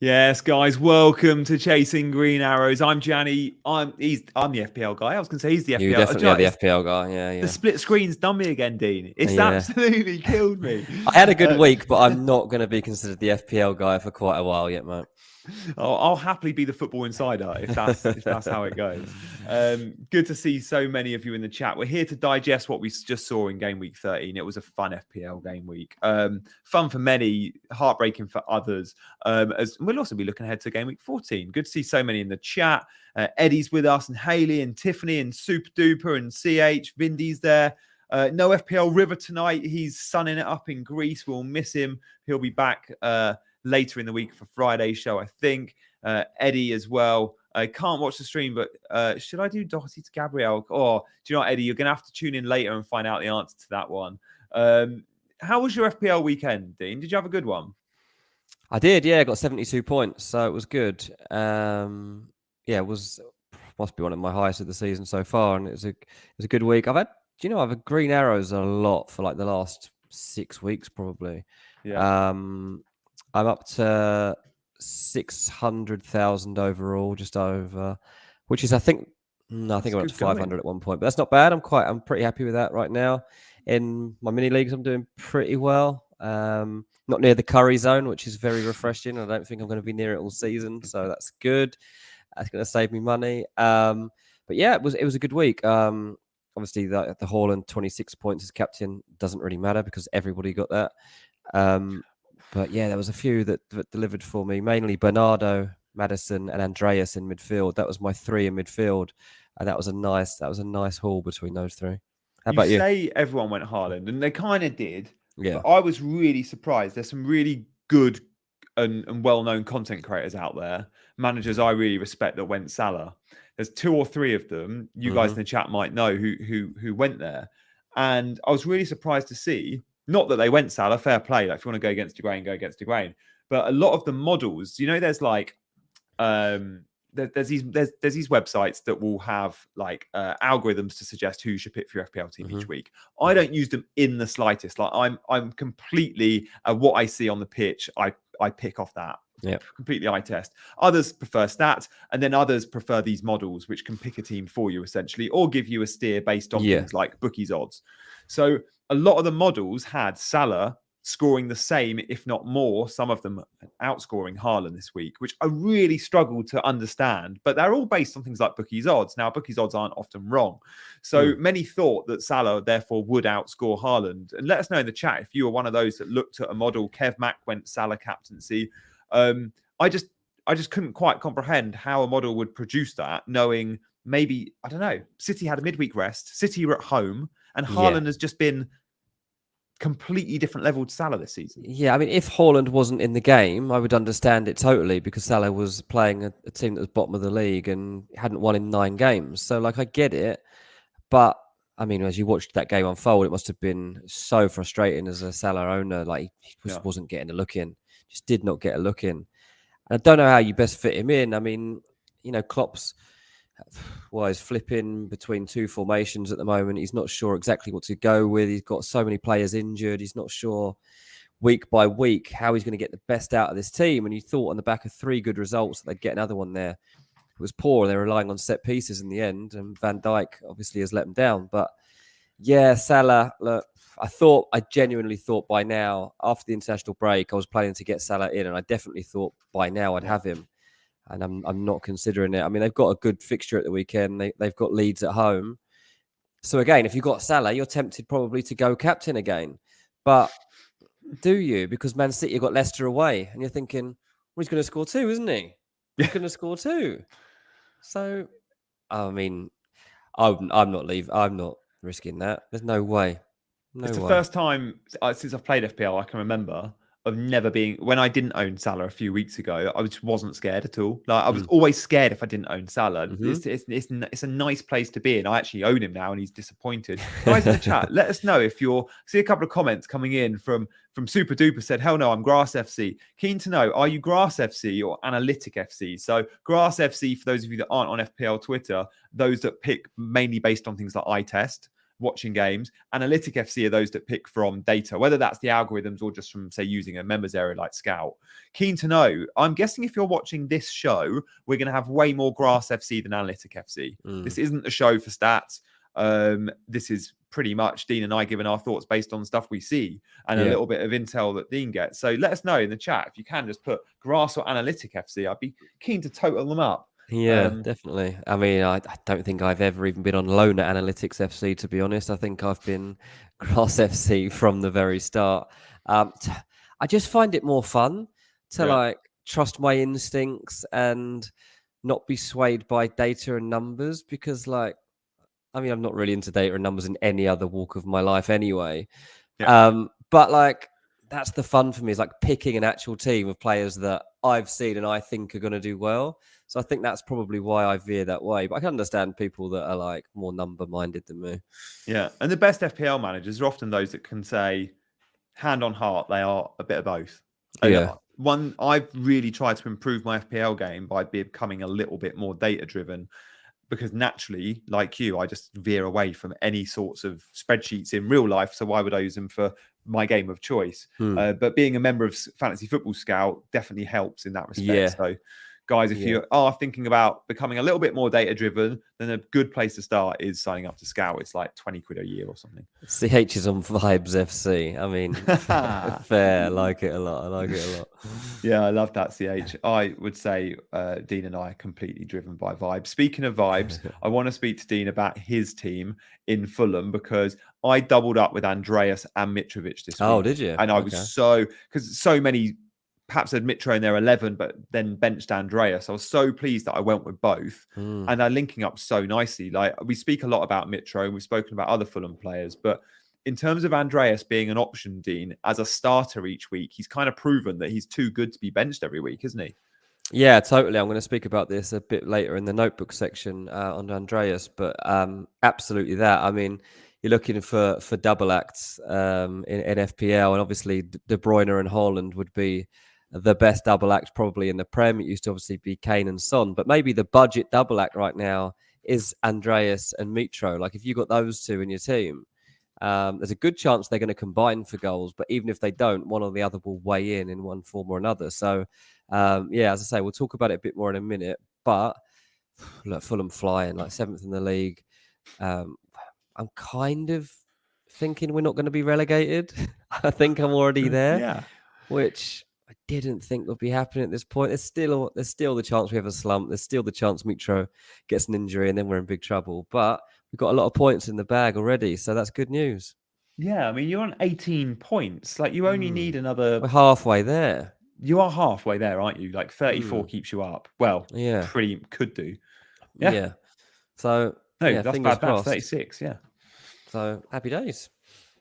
Yes, guys, welcome to Chasing Green Arrows. I'm Gianni. I'm the FPL guy. I was going to say he's the FPL. You definitely are the FPL guy. Yeah. The split screen's done me again, Dean. It's absolutely killed me. I had a good week, but I'm not going to be considered the FPL guy for quite a while yet, mate. I'll happily be the football insider if that's how it goes. Good to see so many of you in the chat. We're here to digest what we just saw in game week 13. It was a fun FPL game week. Fun for many, heartbreaking for others. As we'll also be looking ahead to game week 14. Good to see so many in the chat. Eddie's with us, and Haley and Tiffany and Super Duper and CH. Vindy's there. No FPL River tonight. He's sunning it up in Greece. We'll miss him. He'll be back later in the week for Friday's show, I think. Eddie as well. I can't watch the stream, but should I do Doherty to Gabriel? Or do you know what, Eddie? You're going to have to tune in later and find out the answer to that one. How was your FPL weekend, Dean? Did you have a good one? I did, yeah. I got 72 points, so it was good. It was must be one of my highest of the season so far, and it was a good week. I've had green arrows a lot for like the last 6 weeks, probably. Yeah. I'm up to 600,000 overall, just over, which is I think I went up to 500 at one point, but that's not bad. I'm pretty happy with that right now. In my mini leagues, I'm doing pretty well. Not near the curry zone, which is very refreshing. I don't think I'm going to be near it all season, so that's good. That's going to save me money. But yeah, it was a good week. Obviously, the Haaland 26 points as captain doesn't really matter because everybody got that. But yeah, there was a few that delivered for me, mainly Bernardo, Maddison, and Andreas in midfield. That was my three in midfield, and that was a nice haul between those three. How about you? You say everyone went Haaland, and they kind of did. Yeah, but I was really surprised. There's some really good and well-known content creators out there, managers I really respect that went Salah. There's 2 or 3 of them. You guys in the chat might know who went there, and I was really surprised to see. Not that they went Salah, fair play. Like if you want to go against your grain, go against your grain. But a lot of the models, there's like there's these websites that will have like algorithms to suggest who you should pick for your FPL team each week. I don't use them in the slightest. Like I'm completely what I see on the pitch. I pick off that. Yeah, completely eye test. Others prefer stats, and then others prefer these models, which can pick a team for you essentially, or give you a steer based on things like bookies odds. So a lot of the models had Salah scoring the same, if not more, some of them outscoring Haaland this week, which I really struggled to understand. But they're all based on things like bookies odds. Now, bookies odds aren't often wrong. So many thought that Salah, therefore, would outscore Haaland. And let us know in the chat if you were one of those that looked at a model. Kev Mack went Salah captaincy. I just couldn't quite comprehend how a model would produce that, knowing maybe, I don't know, City had a midweek rest, City were at home, and Haaland has just been completely different level to Salah this season. Yeah, I mean, if Haaland wasn't in the game, I would understand it totally because Salah was playing a team that was bottom of the league and hadn't won in 9 games. So, like, I get it. But, I mean, as you watched that game unfold, it must have been so frustrating as a Salah owner. Like, he just wasn't getting a look in. Just did not get a look in. And I don't know how you best fit him in. I mean, Klopp's... Well, he's flipping between 2 formations at the moment. He's not sure exactly what to go with. He's got so many players injured. He's not sure week by week how he's going to get the best out of this team. And you thought on the back of 3 good results that they'd get another one there. It was poor. They're relying on set pieces in the end. And Van Dijk obviously has let them down. But yeah, Salah, look, I genuinely thought by now, after the international break, I was planning to get Salah in. And I definitely thought by now I'd have him. And I'm not considering it. I mean, they've got a good fixture at the weekend. They've got Leeds at home. So again, if you've got Salah, you're tempted probably to go captain again. But do you? Because Man City have got Leicester away. And you're thinking, well, he's going to score 2, isn't he? He's going to score 2. So, I mean, I'm not risking that. There's no way. It's the first time since I've played FPL I can remember of never being, when I didn't own Salah a few weeks ago, I just wasn't scared at all. Like I was Mm. always scared if I didn't own Salah. Mhm. It's a nice place to be, and I actually own him now, and he's disappointed. Guys in the chat, let us know if you're. See a couple of comments coming in from Super Duper said, "Hell no, I'm Grass FC." Keen to know, are you Grass FC or Analytic FC? So Grass FC, for those of you that aren't on FPL Twitter, those that pick mainly based on things like eye test, watching games. Analytic FC are those that pick from data, whether that's the algorithms or just from, say, using a members area like Scout. Keen to know. I'm guessing if you're watching this show, we're going to have way more Grass FC than Analytic FC. This isn't a show for stats. This is pretty much Dean and I giving our thoughts based on stuff we see and a little bit of intel that Dean gets. So let us know in the chat if you can just put Grass or Analytic FC. I'd be keen to total them up. Yeah, definitely. I mean, I don't think I've ever even been on loan at Analytics FC, to be honest. I think I've been Grass FC from the very start. I just find it more fun to like trust my instincts and not be swayed by data and numbers because, like, I mean, I'm not really into data and numbers in any other walk of my life anyway. But like, that's the fun for me, is like picking an actual team of players that I've seen and I think are going to do well. So I think that's probably why I veer that way. But I can understand people that are like more number minded than me. Yeah. And the best FPL managers are often those that can say, hand on heart, they are a bit of both. And one, I've really tried to improve my FPL game by becoming a little bit more data driven, because naturally, like you, I just veer away from any sorts of spreadsheets in real life. So why would I use them for my game of choice? But being a member of Fantasy Football Scout definitely helps in that respect. So guys, if you are thinking about becoming a little bit more data driven, then a good place to start is signing up to Scout. It's like 20 quid a year or something. CH is on Vibes FC. I mean, fair. I like it a lot. Yeah, I love that, CH. I would say Dean and I are completely driven by vibes. Speaking of vibes, I want to speak to Dean about his team in Fulham, because I doubled up with Andreas and Mitrovic this week. Oh, did you? And I was because so many perhaps had Mitro in their 11, but then benched Andreas. I was so pleased that I went with both. And they're linking up so nicely. Like, we speak a lot about Mitro, and we've spoken about other Fulham players, but in terms of Andreas being an option, Dean, as a starter each week, he's kind of proven that he's too good to be benched every week, isn't he? Yeah, totally. I'm going to speak about this a bit later in the notebook section on Andreas, but absolutely that. I mean, you're looking for double acts in FPL, and obviously De Bruyne and Haaland would be the best double act probably in the Prem. It used to obviously be Kane and Son, but maybe the budget double act right now is Andreas and Mitro. Like, if you got those two in your team, there's a good chance they're going to combine for goals, but even if they don't, one or the other will weigh in one form or another. So, as I say, we'll talk about it a bit more in a minute. But look, Fulham flying, like 7th in the league. I'm kind of thinking we're not going to be relegated. I think I'm already there, which I didn't think would be happening at this point. There's still the chance we have a slump. There's still the chance Mitro gets an injury and then we're in big trouble. But we've got a lot of points in the bag already, so that's good news. Yeah, I mean, you're on 18 points. Like, you only need another... We're halfway there. You are halfway there, aren't you? Like, 34 keeps you up. Well, pretty could do. Yeah. So, no, that's bad. That's 36, So, happy days.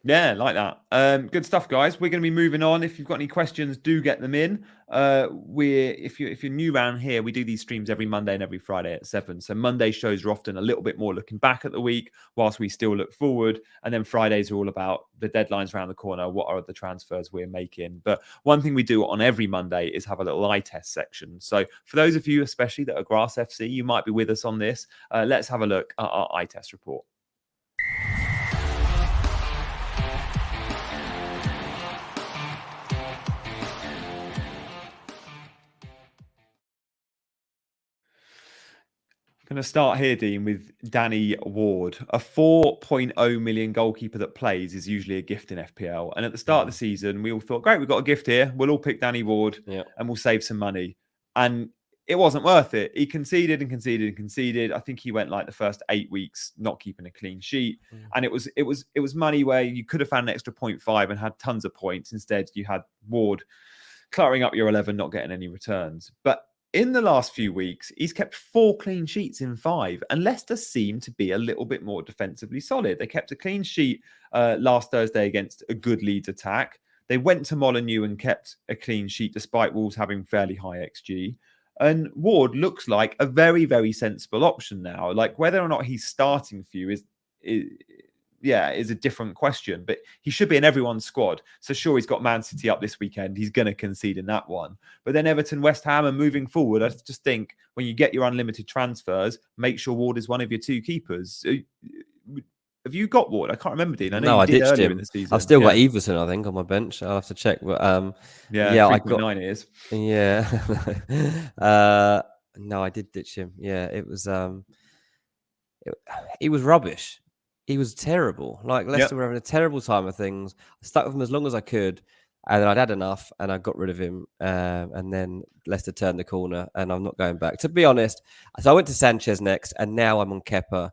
Yeah, like that. Good stuff, guys. We're going to be moving on. If you've got any questions, do get them in. If you're new around here, we do these streams every Monday and every Friday at 7. So Monday shows are often a little bit more looking back at the week, whilst we still look forward. And then Fridays are all about the deadlines around the corner. What are the transfers we're making? But one thing we do on every Monday is have a little eye test section. So for those of you, especially that are Grass FC, you might be with us on this. Let's have a look at our eye test report. Going to start here, Dean, with Danny Ward. A 4.0 million goalkeeper that plays is usually a gift in FPL. And at the start of the season, we all thought, great, we've got a gift here. We'll all pick Danny Ward and we'll save some money. And it wasn't worth it. He conceded and conceded and conceded. I think he went like the first 8 weeks not keeping a clean sheet. And it was money where you could have found an extra 0.5 and had tons of points. Instead, you had Ward cluttering up your 11, not getting any returns. But in the last few weeks, he's kept 4 clean sheets in 5, and Leicester seem to be a little bit more defensively solid. They kept a clean sheet last Thursday against a good Leeds attack. They went to Molineux and kept a clean sheet despite Wolves having fairly high XG. And Ward looks like a very, very sensible option now. Like whether or not he's starting for you is a different question. But he should be in everyone's squad. So sure, he's got Man City up this weekend. He's going to concede in that one. But then Everton, West Ham, and moving forward, I just think when you get your unlimited transfers, make sure Ward is one of your two keepers. Have you got Ward? I can't remember, Dean. I know I you did ditched earlier him. in the season. I've still got Everton, I think, on my bench. I'll have to check. But yeah, I got 3.9 it is. Yeah. No, I did ditch him. Yeah, it was he was rubbish. He was terrible. Like Leicester were having a terrible time of things. I stuck with him as long as I could, and then I'd had enough, and I got rid of him. And then Leicester turned the corner, and I'm not going back. To be honest, so I went to Sanchez next, and now I'm on Kepa,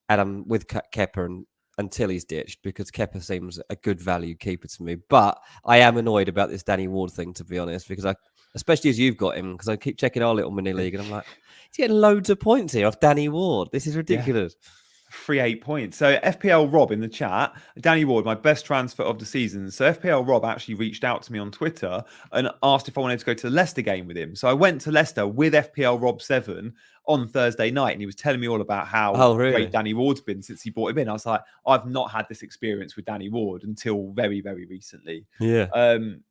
and I'm with Kepa until he's ditched because Kepa seems a good value keeper to me. But I am annoyed about this Danny Ward thing, to be honest, because especially as you've got him, because I keep checking our little mini league, and I'm like, he's getting loads of points here off Danny Ward. This is ridiculous. Yeah. 8 points. So FPL Rob in the chat, Danny Ward, my best transfer of the season. So FPL Rob actually reached out to me on Twitter and asked if I wanted to go to the Leicester game with him. So I went to Leicester with FPL Rob 7 on Thursday night, and he was telling me all about how great Danny Ward's been since he brought him in. I was like, I've not had this experience with Danny Ward until very, very recently. Yeah.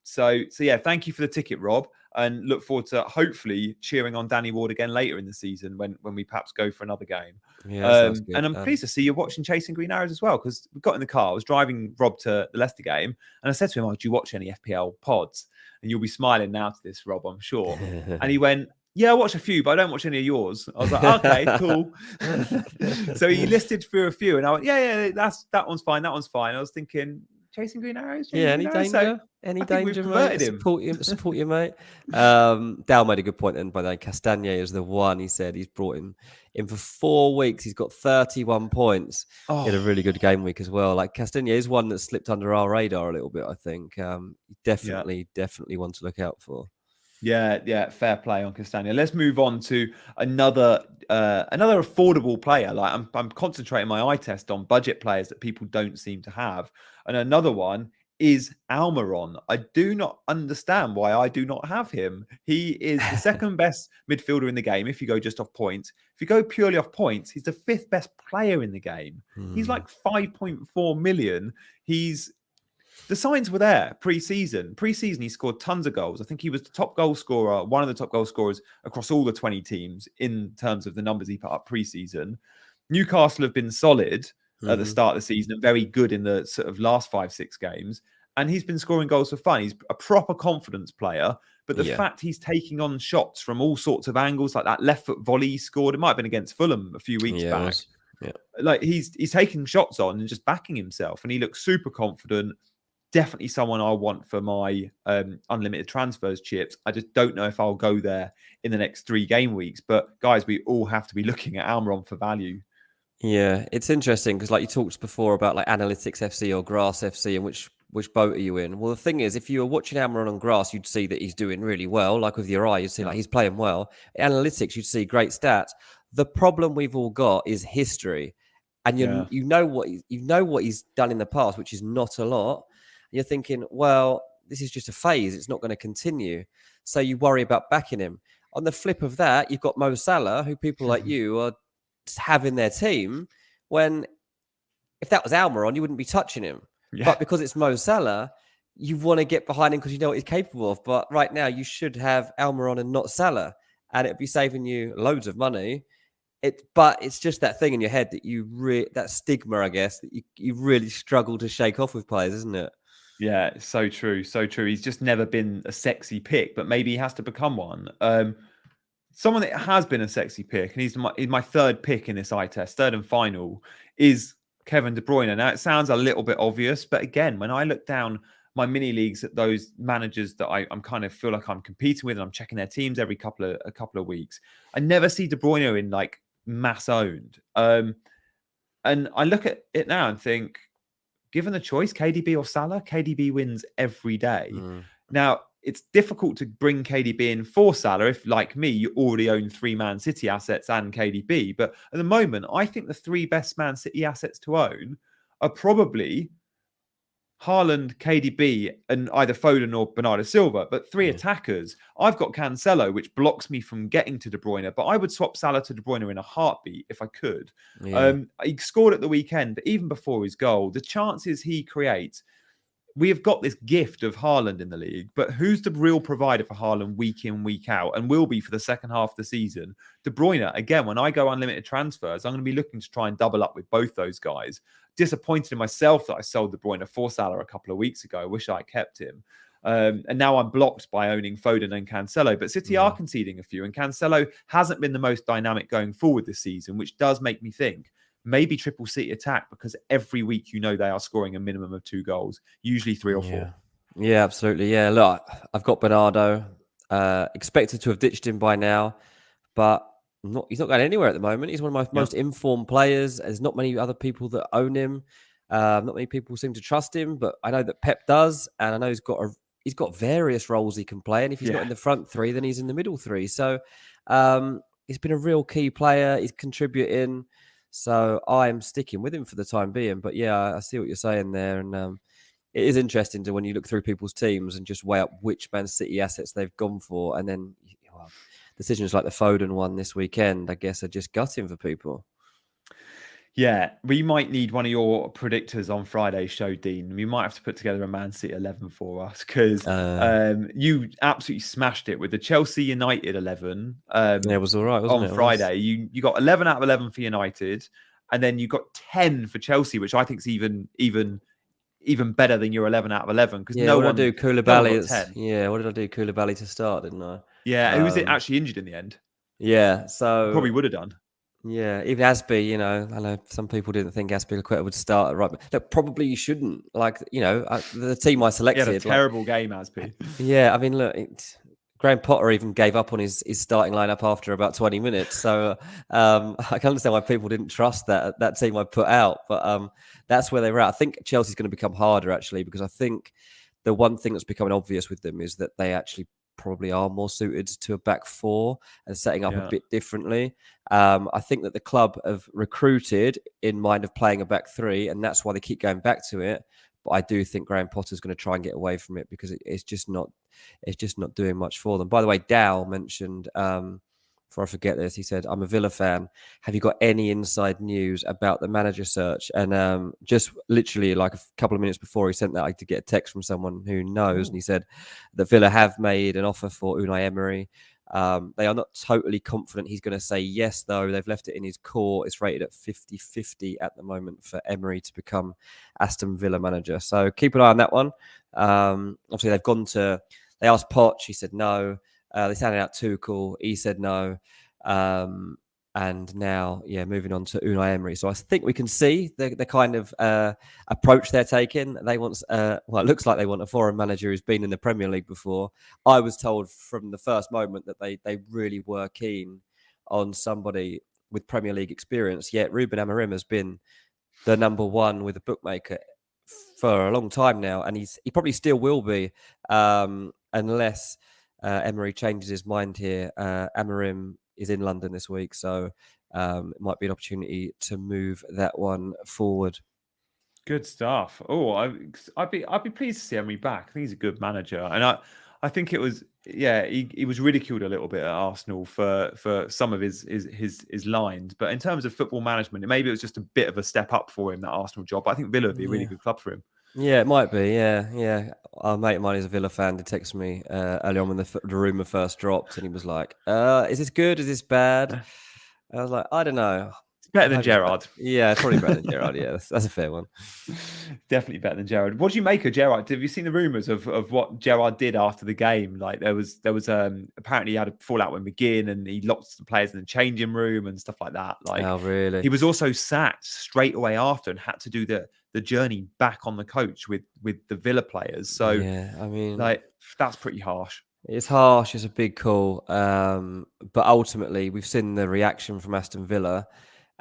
So yeah, thank you for the ticket, Rob, and look forward to hopefully cheering on Danny Ward again later in the season when we perhaps go for another game. Yeah, and I'm pleased to see you're watching Chasing Green Arrows as well, because we got in the car. I was driving Rob to the Leicester game, and I said to him, do you watch any FPL pods? And you'll be smiling now to this, Rob, I'm sure. And he went, yeah, I watch a few, but I don't watch any of yours. I was like, okay, cool. So he listed through a few, and I went, yeah, that one's fine. That one's fine. I was thinking, Chasing Green Arrows? Any danger? So any danger, mate? Him. Support you, mate. Dal made a good point then, by the way. Castagne is the one. He said he's brought him in for 4 weeks. He's got 31 points. He had a really good game week as well. Like Castagne is one that slipped under our radar a little bit, I think. Definitely one to look out for. Yeah, fair play on Castagna. Let's move on to another affordable player. Like I'm concentrating my eye test on budget players that people don't seem to have, and another one is Almiron. I do not understand why I do not have him. He is the second best midfielder in the game if you go just off points. If you go purely off points, he's the 5th best player in the game. He's like 5.4 million. The signs were there pre-season. Pre-season, he scored tons of goals. I think he was the top goal scorer, one of the top goal scorers across all the 20 teams in terms of the numbers he put up pre-season. Newcastle have been solid at the start of the season and very good in the sort of last 5-6 games. And he's been scoring goals for fun. He's a proper confidence player. But the fact he's taking on shots from all sorts of angles, like that left foot volley he scored, it might have been against Fulham a few weeks back. Like he's taking shots on and just backing himself. And he looks super confident. Definitely someone I want for my unlimited transfers chips. I just don't know if I'll go there in the next 3 game weeks. But guys, we all have to be looking at Almiron for value. Yeah, it's interesting because like you talked before about like Analytics FC or Grass FC and which boat are you in? Well, the thing is, if you were watching Almiron on Grass, you'd see that he's doing really well. Like with your eye, you'd see like he's playing well. Analytics, you'd see great stats. The problem we've all got is history. And you know what he's done in the past, which is not a lot. You're thinking, well, this is just a phase. It's not going to continue. So you worry about backing him. On the flip of that, you've got Mo Salah, who people like you are having their team, when if that was Almiron, you wouldn't be touching him. Yeah. But because it's Mo Salah, you want to get behind him because you know what he's capable of. But right now, you should have Almiron and not Salah. And it'd be saving you loads of money. But it's just that thing in your head that that stigma, I guess, that you really struggle to shake off with players, isn't it? Yeah, so true, so true. He's just never been a sexy pick, but maybe he has to become one. Someone that has been a sexy pick, and he's my third pick in this eye test, third and final, is Kevin De Bruyne. Now, it sounds a little bit obvious, but again, when I look down my mini leagues at those managers that I'm kind of feel like I'm competing with, and I'm checking their teams every couple of weeks, I never see De Bruyne in like mass owned. And I look at it now and think, given the choice, KDB or Salah, KDB wins every day. Now, it's difficult to bring KDB in for Salah if, like me, you already own 3 Man City assets and KDB. But at the moment, I think the 3 best Man City assets to own are probably Haaland, KDB, and either Foden or Bernardo Silva, but 3 Yeah. attackers. I've got Cancelo, which blocks me from getting to De Bruyne, but I would swap Salah to De Bruyne in a heartbeat if I could. Yeah. He scored at the weekend, but even before his goal, the chances he creates, we have got this gift of Haaland in the league, but who's the real provider for Haaland week in, week out, and will be for the second half of the season? De Bruyne, again, when I go unlimited transfers, I'm going to be looking to try and double up with both those guys. Disappointed in myself that I sold De Bruyne for Salah a couple of weeks ago. I wish I kept him. And now I'm blocked by owning Foden and Cancelo. But City are conceding a few, and Cancelo hasn't been the most dynamic going forward this season, which does make me think maybe triple City attack, because every week they are scoring a minimum of 2 goals, usually 3 or 4. Yeah, absolutely. Yeah, look, I've got Bernardo. Expected to have ditched him by now, but he's not going anywhere at the moment. He's one of my most informed players. There's not many other people that own him. Not many people seem to trust him, but I know that Pep does, and I know he's got various roles he can play. And if he's not in the front 3, then he's in the middle 3. So he's been a real key player. He's contributing. So I'm sticking with him for the time being. But yeah, I see what you're saying there. And it is interesting when you look through people's teams and just weigh up which Man City assets they've gone for. And then decisions like the Foden one this weekend, I guess, are just gutting for people. Yeah, we might need one of your predictors on Friday's show, Dean. We might have to put together a Man City 11 for us, because you absolutely smashed it with the Chelsea United 11. It was all right, wasn't it? On Friday, you got 11 out of 11 for United, and then you got 10 for Chelsea, which I think is even better than your 11 out of 11. Because what did I do Koulibaly to start, didn't I? Yeah, who was it actually injured in the end? Yeah, so probably would have done. Yeah, even Asby, I know some people didn't think Azpilicueta would start right. Look, probably you shouldn't. The team I selected. He had a terrible game, Asby. Yeah, I mean, look, Graham Potter even gave up on his starting lineup after about 20 minutes. So I can understand why people didn't trust that team I put out. But that's where they were at. I think Chelsea's going to become harder, actually, because I think the one thing that's becoming obvious with them is that they actually probably are more suited to a back 4 and setting up a bit differently. I think that the club have recruited in mind of playing a back 3, and that's why they keep going back to it. But I do think Graham Potter's going to try and get away from it, because it's just not doing much for them. By the way, Dow mentioned, before I forget this, he said, "I'm a Villa fan. Have you got any inside news about the manager search?" And just literally like a couple of minutes before he sent that, I did get a text from someone who knows, and he said that Villa have made an offer for Unai Emery. They are not totally confident he's going to say yes, though. They've left it in his court. It's rated at 50-50 at the moment for Emery to become Aston Villa manager. So keep an eye on that one. Obviously, they asked Poch. He said no. They sounded out Tuchel. He said no. And now, moving on to Unai Emery. So I think we can see the kind of approach they're taking. They want, it looks like they want a foreign manager who's been in the Premier League before. I was told from the first moment that they really were keen on somebody with Premier League experience. Yet Ruben Amorim has been the number 1 with a bookmaker for a long time now, and he probably still will be, unless Emery changes his mind here. Amorim is in London this week, so it might be an opportunity to move that one forward. Good stuff. Oh, I'd be pleased to see Emery back. I think he's a good manager, and I think it was he was ridiculed a little bit at Arsenal for some of his lines, but in terms of football management, maybe it was just a bit of a step up for him, that Arsenal job. But I think Villa would be a really good club for him. Yeah, it might be. Yeah. Our mate of mine is a Villa fan. He texted me early on when the rumour first dropped, and he was like, "Is this good? Is this bad?" And I was like, "I don't know. It's better than Gerrard." Yeah, it's probably better than Gerrard. Yeah, that's a fair one. Definitely better than Gerrard. What do you make of Gerrard? Have you seen the rumours of what Gerrard did after the game? Like there was apparently he had a fallout with McGinn, and he locked the players in the changing room and stuff like that. Like, oh, really? He was also sacked straight away after and had to do the journey back on the coach with the Villa players. So yeah, I mean, that's pretty harsh. It's harsh. It's a big call. But ultimately, we've seen the reaction from Aston Villa,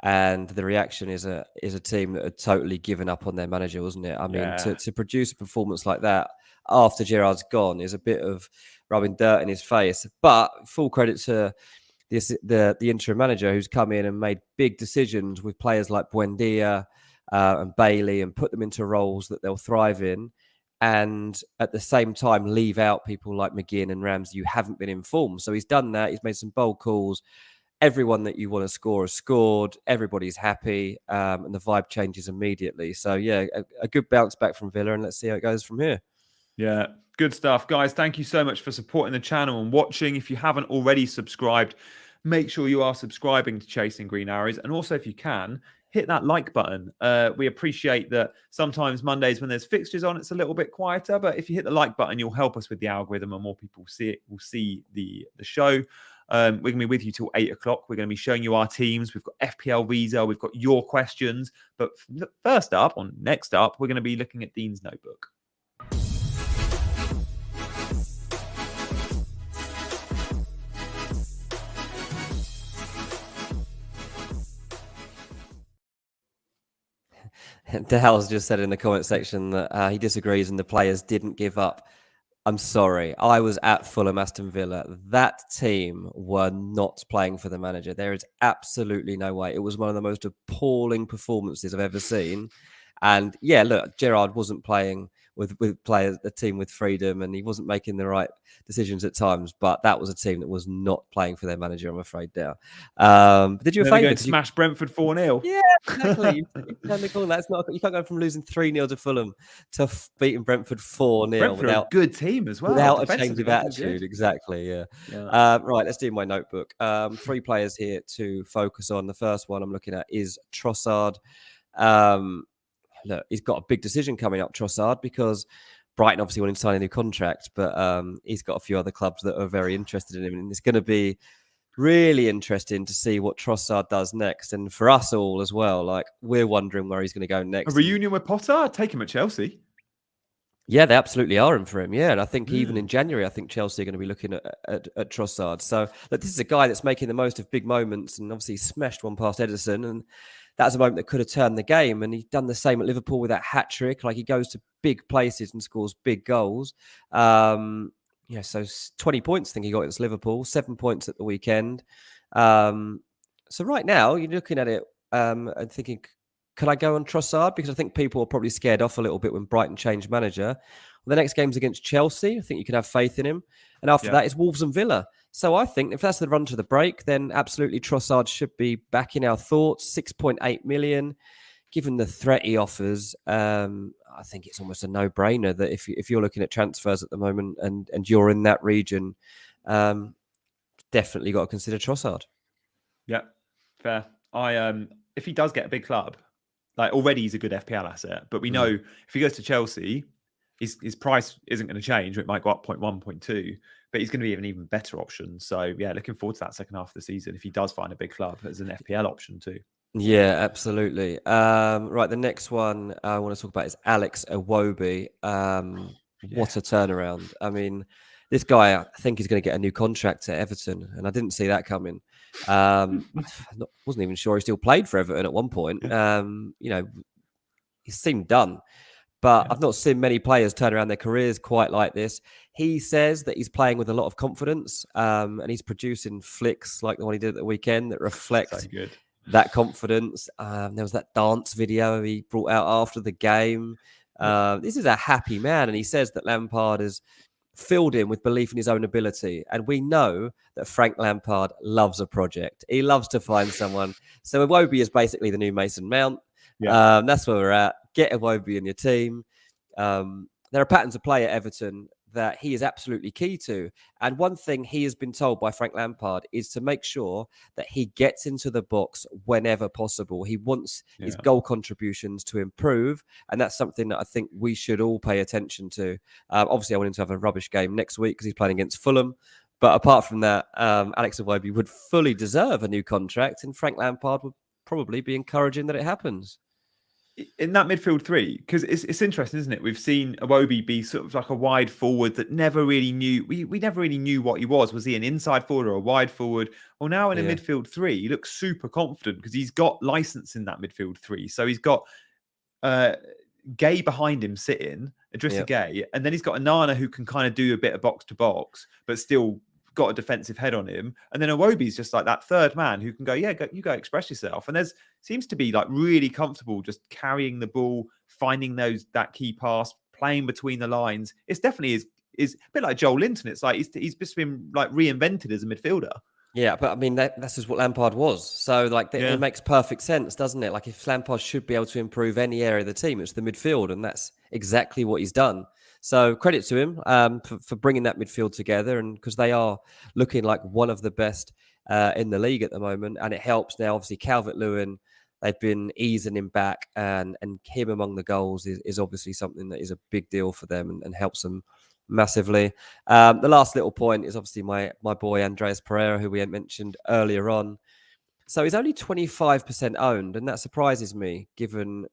and the reaction is a team that had totally given up on their manager, wasn't it? I mean, to produce a performance like that after Gerrard's gone is a bit of rubbing dirt in his face. But full credit to the interim manager who's come in and made big decisions with players like Buendia, and Bailey and put them into roles that they'll thrive in. And at the same time, leave out people like McGinn and Ramsey who haven't been informed. So he's done that. He's made some bold calls. Everyone that you want to score has scored. Everybody's happy, and the vibe changes immediately. So yeah, a good bounce back from Villa, and let's see how it goes from here. Yeah, good stuff, guys. Thank you so much for supporting the channel and watching. If you haven't already subscribed, make sure you are subscribing to Chasing Green Arrows, and also if you can, hit that like button. We appreciate that sometimes Mondays when there's fixtures on, it's a little bit quieter, but if you hit the like button, you'll help us with the algorithm and more people see it, will see the show. We're going to be with you till 8 o'clock. We're going to be showing you our teams. We've got FPL Visa. We've got your questions. But first up, or next up, we're going to be looking at Dean's Notebook. Dal's just said in the comment section that he disagrees and the players didn't give up. I'm sorry. I was at Fulham Aston Villa. That team were not playing for the manager. There is absolutely no way. It was one of the most appalling performances I've ever seen. And yeah, look, Gerrard wasn't playing with players, the team with freedom, and he wasn't making the right decisions at times. But that was a team that was not playing for their manager, I'm afraid, Dale. Did you a favour? Smash Brentford 4-0. Yeah, exactly. You turned the corner. That's not. You can't go from losing 3-0 to Fulham to beating Brentford 4-0 without a good team as well. Without a change of attitude. Exactly. Yeah. Right. Let's do my notebook. 3 players here to focus on. The first one I'm looking at is Trossard. Look, he's got a big decision coming up, Trossard, because Brighton obviously wanted to sign a new contract, but he's got a few other clubs that are very interested in him, and it's going to be really interesting to see what Trossard does next. And for us all as well, like, we're wondering where he's going to go next. A reunion with Potter? I'd take him at Chelsea. Yeah, they absolutely are in for him. Yeah, and I think even in January, I think Chelsea are going to be looking at Trossard. So look, this is a guy that's making the most of big moments, and obviously smashed one past Edison, and that's a moment that could have turned the game. And he's done the same at Liverpool with that hat trick. Like, he goes to big places and scores big goals. So 20 points, I think he got against Liverpool, 7 points at the weekend. So right now, you're looking at it and thinking, can I go on Trossard? Because I think people are probably scared off a little bit when Brighton changed manager. Well, the next game's against Chelsea. I think you can have faith in him. And after that, it's Wolves and Villa. So I think if that's the run to the break, then absolutely Trossard should be back in our thoughts. 6.8 million. Given the threat he offers, I think it's almost a no-brainer that if you're looking at transfers at the moment and you're in that region, definitely got to consider Trossard. Yeah, fair. If he does get a big club, like, already he's a good FPL asset, but we know if he goes to Chelsea, his price isn't going to change. It might go up 0.1, 0.2, but he's going to be an even better option. So yeah, looking forward to that second half of the season if he does find a big club as an FPL option too. Yeah, absolutely. Right, the next one I want to talk about is Alex Iwobi. What a turnaround. I mean, this guy, I think, is going to get a new contract at Everton, and I didn't see that coming. Wasn't even sure he still played for Everton at one point. He seemed done. But I've not seen many players turn around their careers quite like this. He says that he's playing with a lot of confidence, and he's producing flicks like the one he did at the weekend that reflect that confidence. There was that dance video he brought out after the game. This is a happy man, and he says that Lampard has filled him with belief in his own ability. And we know that Frank Lampard loves a project. He loves to find someone. So Iwobi is basically the new Mason Mount. That's where we're at. Get Iwobi in your team. There are patterns of play at Everton that he is absolutely key to. And one thing he has been told by Frank Lampard is to make sure that he gets into the box whenever possible. He wants his goal contributions to improve. And that's something that I think we should all pay attention to. Obviously, I want him to have a rubbish game next week because he's playing against Fulham. But apart from that, Alex Iwobi would fully deserve a new contract. And Frank Lampard would probably be encouraging that it happens. In that midfield three, because it's interesting, isn't it? We've seen Iwobi be sort of like a wide forward that never really knew. We never really knew what he was. Was he an inside forward or a wide forward? Well, now in a midfield three, he looks super confident because he's got license in that midfield three. So he's got Gay behind him sitting, Idrissa Gay, and then he's got Anana who can kind of do a bit of box to box, but still got a defensive head on him. And then Iwobi's just like that third man who can go, yeah, you go express yourself. And there's seems to be like really comfortable just carrying the ball, finding that key pass, playing between the lines. It's definitely is a bit like Joel Linton. It's like he's just been like reinvented as a midfielder. Yeah, but I mean, that's just what Lampard was. So, like, it makes perfect sense, doesn't it? Like, if Lampard should be able to improve any area of the team, it's the midfield, and that's exactly what he's done. So, credit to him for bringing that midfield together, and because they are looking like one of the best in the league at the moment, and it helps now. Obviously, Calvert-Lewin, they've been easing him back, and him among the goals is obviously something that is a big deal for them and helps them massively. The last little point is obviously my boy Andreas Pereira, who we had mentioned earlier on. So he's only 25% owned, and that surprises me given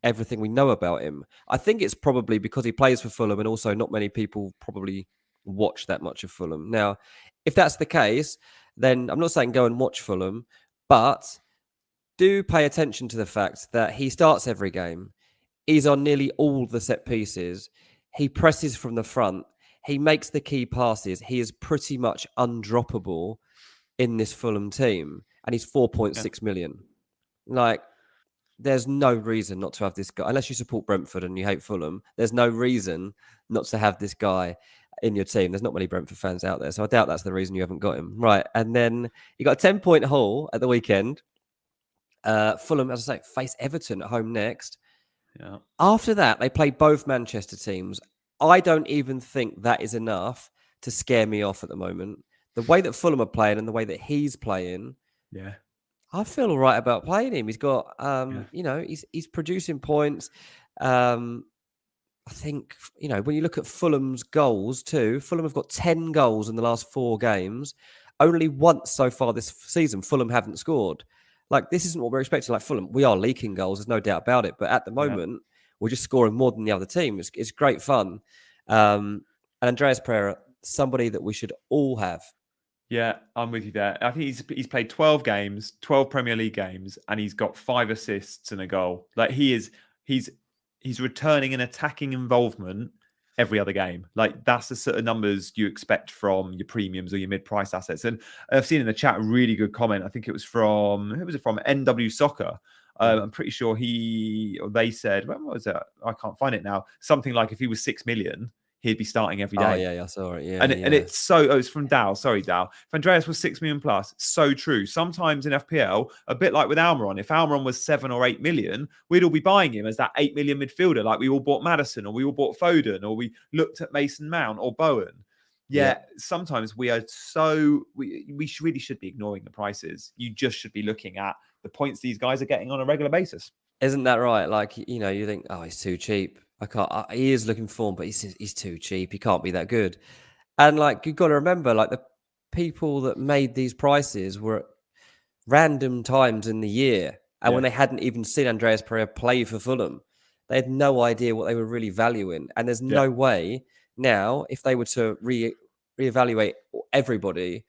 everything we know about him. I think it's probably because he plays for Fulham, and also not many people probably watch that much of Fulham. Now, if that's the case, then I'm not saying go and watch Fulham, but do pay attention to the fact that he starts every game. He's on nearly all the set pieces. He presses from the front. He makes the key passes. He is pretty much undroppable in this Fulham team. And he's 4.6 million. Like, there's no reason not to have this guy. Unless you support Brentford and you hate Fulham, there's no reason not to have this guy in your team. There's not many Brentford fans out there. So I doubt that's the reason you haven't got him. Right. And then you got a 10-point haul at the weekend. Fulham, as I say, face Everton at home next. Yeah. After that, they play both Manchester teams. I don't even think that is enough to scare me off at the moment. The way that Fulham are playing and the way that he's playing, I feel all right about playing him. He's got, he's producing points. I think, when you look at Fulham's goals too, Fulham have got 10 goals in the last 4 games. Only once so far this season, Fulham haven't scored. Like, this isn't what we're expecting. Like, Fulham, we are leaking goals. There's no doubt about it. But at the moment, we're just scoring more than the other team. It's great fun. And Andreas Pereira, somebody that we should all have. Yeah, I'm with you there. I think he's played 12 games, 12 Premier League games, and he's got 5 assists and a goal. Like, he's returning an attacking involvement every other game. Like, that's the sort of numbers you expect from your premiums or your mid-price assets. And I've seen in the chat a really good comment. I think it was from NW Soccer. I'm pretty sure they said, when was it? I can't find it now. Something like if he was 6 million, he'd be starting every day. Oh, yeah, I saw it. Yeah, it's so. Oh, it's from Dow. Sorry, Dow. If Andreas was 6 million plus, so true. Sometimes in FPL, a bit like with Almiron, if Almiron was 7 or 8 million, we'd all be buying him as that 8 million midfielder, like we all bought Maddison, or we all bought Foden, or we looked at Mason Mount or Bowen. Yeah. Sometimes we are we really should be ignoring the prices. You just should be looking at the points these guys are getting on a regular basis. Isn't that right? Like, you think, oh, he's too cheap. He is looking for him, but he's too cheap. He can't be that good. And like, you've got to remember, like, the people that made these prices were at random times in the year. And when they hadn't even seen Andreas Pereira play for Fulham, they had no idea what they were really valuing. And there's no way now, if they were to reevaluate everybody,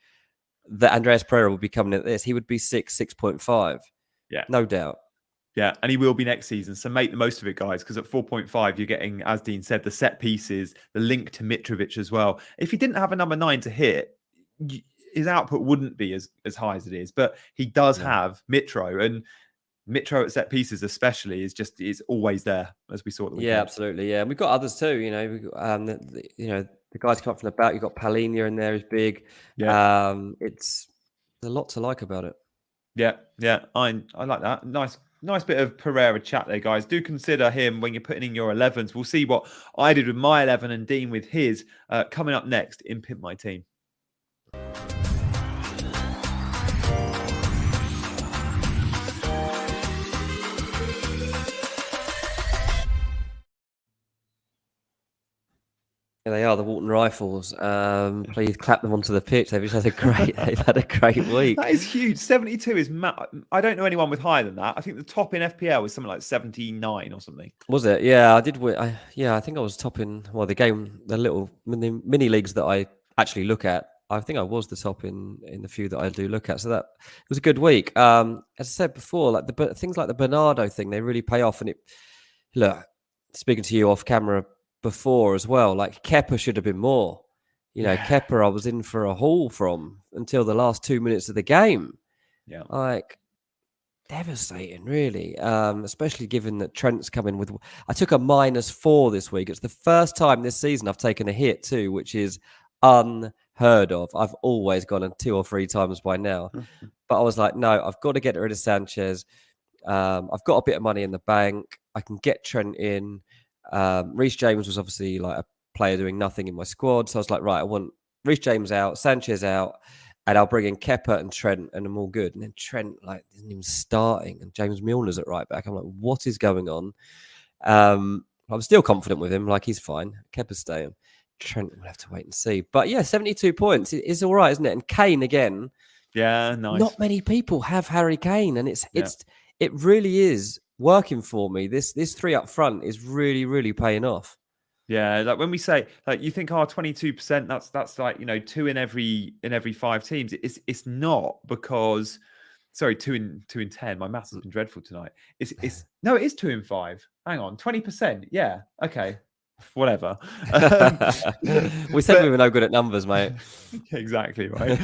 that Andreas Pereira would be coming at this. He would be 6.5. Yeah. No doubt. Yeah, and he will be next season. So make the most of it, guys, because at 4.5, you're getting, as Dean said, the set pieces, the link to Mitrovic as well. If he didn't have a number 9 to hit, his output wouldn't be as high as it is. But he does have Mitro, and Mitro at set pieces especially is always there, as we saw at the weekend. Yeah, absolutely. Yeah, and we've got others too. We've got, the guys come up from the back. You've got Palhinha in there, who's big. Yeah, it's a lot to like about it. Yeah, I like that. Nice bit of Pereira chat there, guys. Do consider him when you're putting in your 11s. We'll see what I did with my 11 and Dean with his coming up next in Pimp My Team. Yeah, they are the Walton Rifles. Please clap them onto the pitch. They've had a great week. That is huge. 72 is I don't know anyone with higher than that. I think the top in FPL was something like 79 or something. Was it? Yeah, I did. I think I was top in the mini leagues that I actually look at. I think I was the top in the few that I do look at. So that it was a good week. As I said before, like things like the Bernardo thing, they really pay off. And speaking to you off camera before as well, like Kepa should have been more. Kepa, I was in for a haul from until the last 2 minutes of the game. Yeah. Like, devastating, really. Especially given that Trent's coming with. I took a -4 this week. It's the first time this season I've taken a hit too, which is unheard of. I've always gone 2 or 3 times by now, but I was like, no, I've got to get rid of Sanchez. I've got a bit of money in the bank. I can get Trent in. Reece James was obviously like a player doing nothing in my squad, so I was like, right, I want Reece James out, Sanchez out. And I'll bring in Kepa and Trent, and I'm all good. And then Trent, like, isn't even starting, and James Milner's at right back. I'm like, what is going on? I'm still confident with him. Like, he's fine. Kepa's staying. Trent, we'll have to wait and see. But yeah, 72 points is all right, isn't it? And Kane again. Yeah, nice. Not many people have Harry Kane, and it really is working for me. This 3 up front is really, really paying off. Yeah, like when we say, like, you think, 22%, that's like, 2 in every 5 teams. It's not, because, sorry, 2 in 10. My maths has been dreadful tonight. No, it is 2 in 5. Hang on, 20%. Yeah, okay, whatever. We said we were no good at numbers, mate. Exactly right.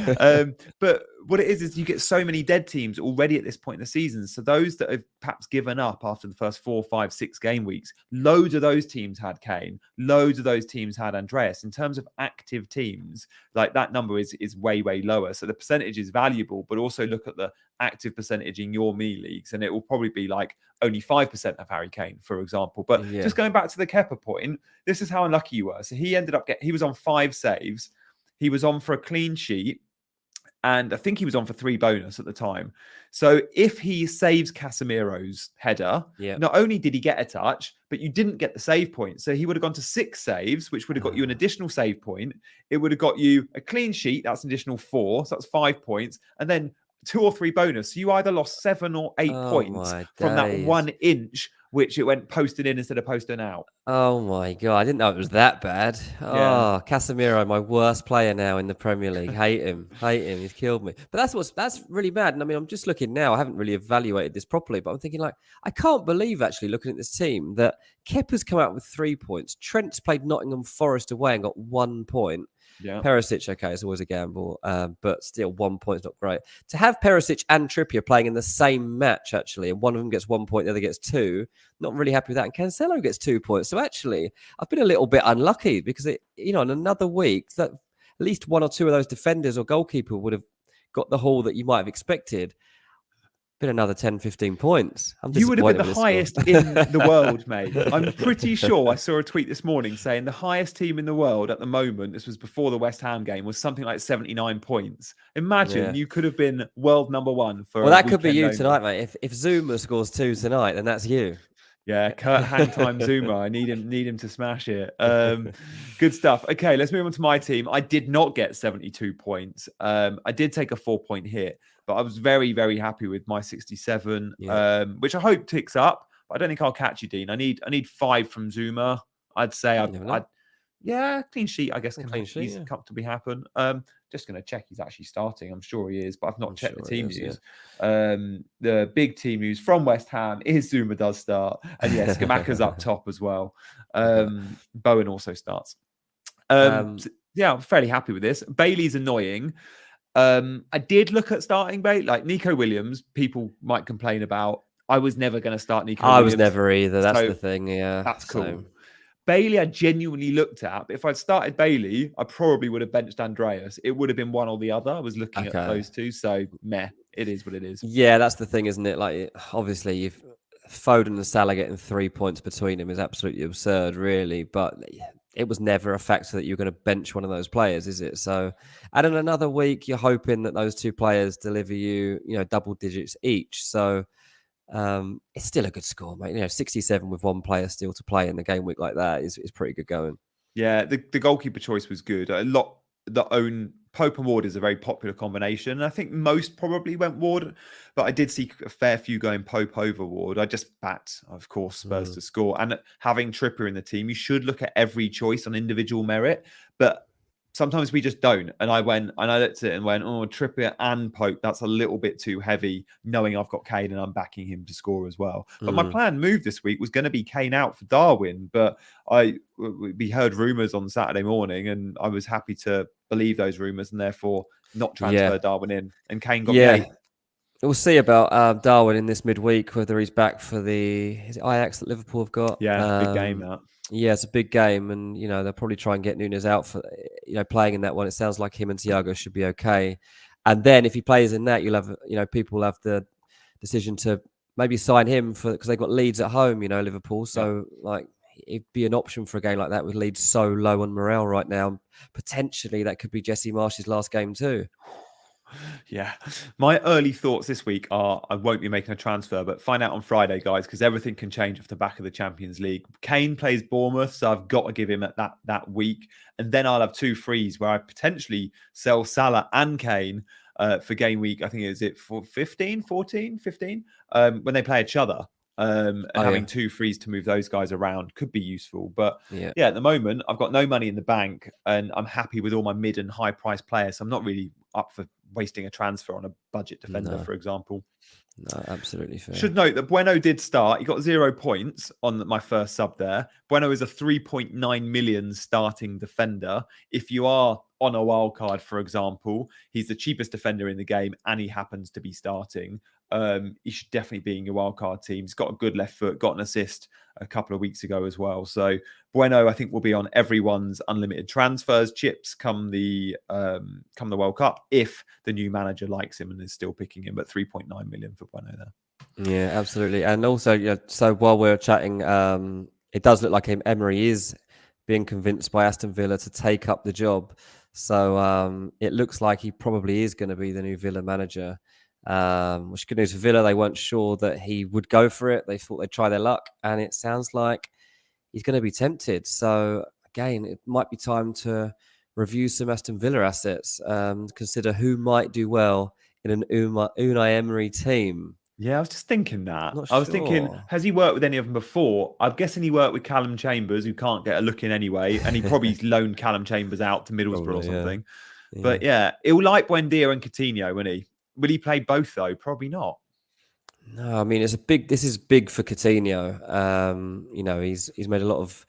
But what it is you get so many dead teams already at this point in the season. So those that have perhaps given up after the first 4, 5, 6 game weeks, loads of those teams had Kane, loads of those teams had Andreas. In terms of active teams, like, that number is way, way lower. So the percentage is valuable, but also look at the active percentage in your me leagues, and it will probably be like only 5% of Harry Kane, for example. But just going back to the Kepa point, this is how unlucky you were. So he ended up he was on 5 saves. He was on for a clean sheet, and I think he was on for 3 bonus at the time. So if he saves Casemiro's header, not only did he get a touch, but you didn't get the save point. So he would have gone to 6 saves, which would have got you an additional save point. It would have got you a clean sheet. That's an additional 4. So that's 5 points. And then 2 or 3 bonus. So you either lost 7 or 8 points from that 1 inch, which it went posted in instead of posting out. Oh my God. I didn't know it was that bad. Yeah. Oh, Casemiro, my worst player now in the Premier League. Hate him. He's killed me. But that's really bad. And I mean, I'm just looking now. I haven't really evaluated this properly, but I'm thinking, like, I can't believe, actually, looking at this team, that Kepa's come out with 3 points. Trent's played Nottingham Forest away and got 1 point. Yeah. Perisic, okay, it's always a gamble, but still 1 point's not great. To have Perisic and Trippier playing in the same match, actually, and one of them gets 1 point, the other gets 2, not really happy with that. And Cancelo gets 2 points. So actually, I've been a little bit unlucky, because in another week, that at least 1 or 2 of those defenders or goalkeeper would have got the haul that you might have expected. Been another 10, 15 points. You would have been the highest in the world, mate. I'm pretty sure I saw a tweet this morning saying the highest team in the world at the moment, this was before the West Ham game, was something like 79 points. Imagine you could have been world number 1 for. Well, that could be you tonight, mate. If Zuma scores 2 tonight, then that's you. Yeah, Kurt Hangtime Zuma. I need him to smash it. Good stuff. Okay, let's move on to my team. I did not get 72 points. I did take a 4-point hit, but I was very, very happy with my 67, which I hope ticks up. But I don't think I'll catch you, Dean. I need 5 from Zuma. I'd say clean sheet, I guess, can comfortably happen. Just going to check he's actually starting. I'm sure he is, but I've not checked the team news. The big team news from West Ham is Zuma does start. And yes, Skamaka's up top as well. Bowen also starts. I'm fairly happy with this. Bailey's annoying. I did look at starting Bailey. Like Nico Williams, people might complain about. I was never going to start Nico Williams. I was never either. That's the thing, yeah. That's cool. Bailey, I genuinely looked at, but if I'd started Bailey, I probably would have benched Andreas. It would have been one or the other. I was looking at those two, so it is what it is. Yeah, that's the thing, isn't it? Like, obviously, Foden and Salah getting 3 points between them is absolutely absurd, really. But it was never a factor that you're going to bench one of those players, is it? So, and in another week, you're hoping that those 2 players deliver you, double digits each. So. It's still a good score, mate. 67 with 1 player still to play in the game week like that is pretty good going. Yeah, the goalkeeper choice was good. Pope and Ward is a very popular combination. And I think most probably went Ward, but I did see a fair few going Pope over Ward. I just backed, of course, Spurs to score. And having Trippier in the team, you should look at every choice on individual merit. But sometimes we just don't. And I looked at it and went, oh, Trippier and Pope, that's a little bit too heavy, knowing I've got Kane and I'm backing him to score as well. But my planned move this week was going to be Kane out for Darwin. But we heard rumours on Saturday morning, and I was happy to believe those rumours and therefore not transfer Darwin in. And Kane got me 8. We'll see about Darwin in this midweek, whether he's back for is it Ajax that Liverpool have got. Yeah, big game that. Yeah, it's a big game, and they'll probably try and get Núñez out for playing in that one. It sounds like him and Thiago should be okay. And then if he plays in that, you'll have people will have the decision to maybe sign him because they've got Leeds at home. Liverpool, so it'd be an option for a game like that with Leeds so low on morale right now. Potentially, that could be Jesse Marsch's last game too. Yeah. My early thoughts this week are I won't be making a transfer, but find out on Friday, guys, because everything can change off the back of the Champions League. Kane plays Bournemouth, so I've got to give him that week. And then I'll have 2 frees where I potentially sell Salah and Kane for game week. I think is it for 15, when they play each other. Having 2 frees to move those guys around could be useful. But at the moment, I've got no money in the bank and I'm happy with all my mid and high price players. So I'm not really up for wasting a transfer on a budget defender, for example. No, absolutely fair. Should note that Bueno did start. He got 0 points on my first sub there. Bueno is a 3.9 million starting defender. If you are on a wild card, for example, he's the cheapest defender in the game and he happens to be starting. He should definitely be in your wildcard team. He's got a good left foot, got an assist a couple of weeks ago as well. So Bueno, I think, will be on everyone's unlimited transfers chips come the World Cup if the new manager likes him and is still picking him at 3.9 million for Bueno there. Yeah, absolutely. And also, so while we're chatting, it does look like Emery is being convinced by Aston Villa to take up the job. So it looks like he probably is going to be the new Villa manager. Which is good news for Villa. They weren't sure that he would go for it. They thought they'd try their luck, and it sounds like he's going to be tempted. So again, it might be time to review some Aston Villa assets, consider who might do well in an Unai Emery team. Yeah, I was just thinking that. I was thinking, has he worked with any of them before? I'm guessing he worked with Callum Chambers, who can't get a look in anyway, and he probably loaned Callum Chambers out to Middlesbrough or something. Yeah. But yeah, he'll like Buendia and Coutinho, won't he? Will he play both though? Probably not. No, I mean this is big for Coutinho. He's made a lot of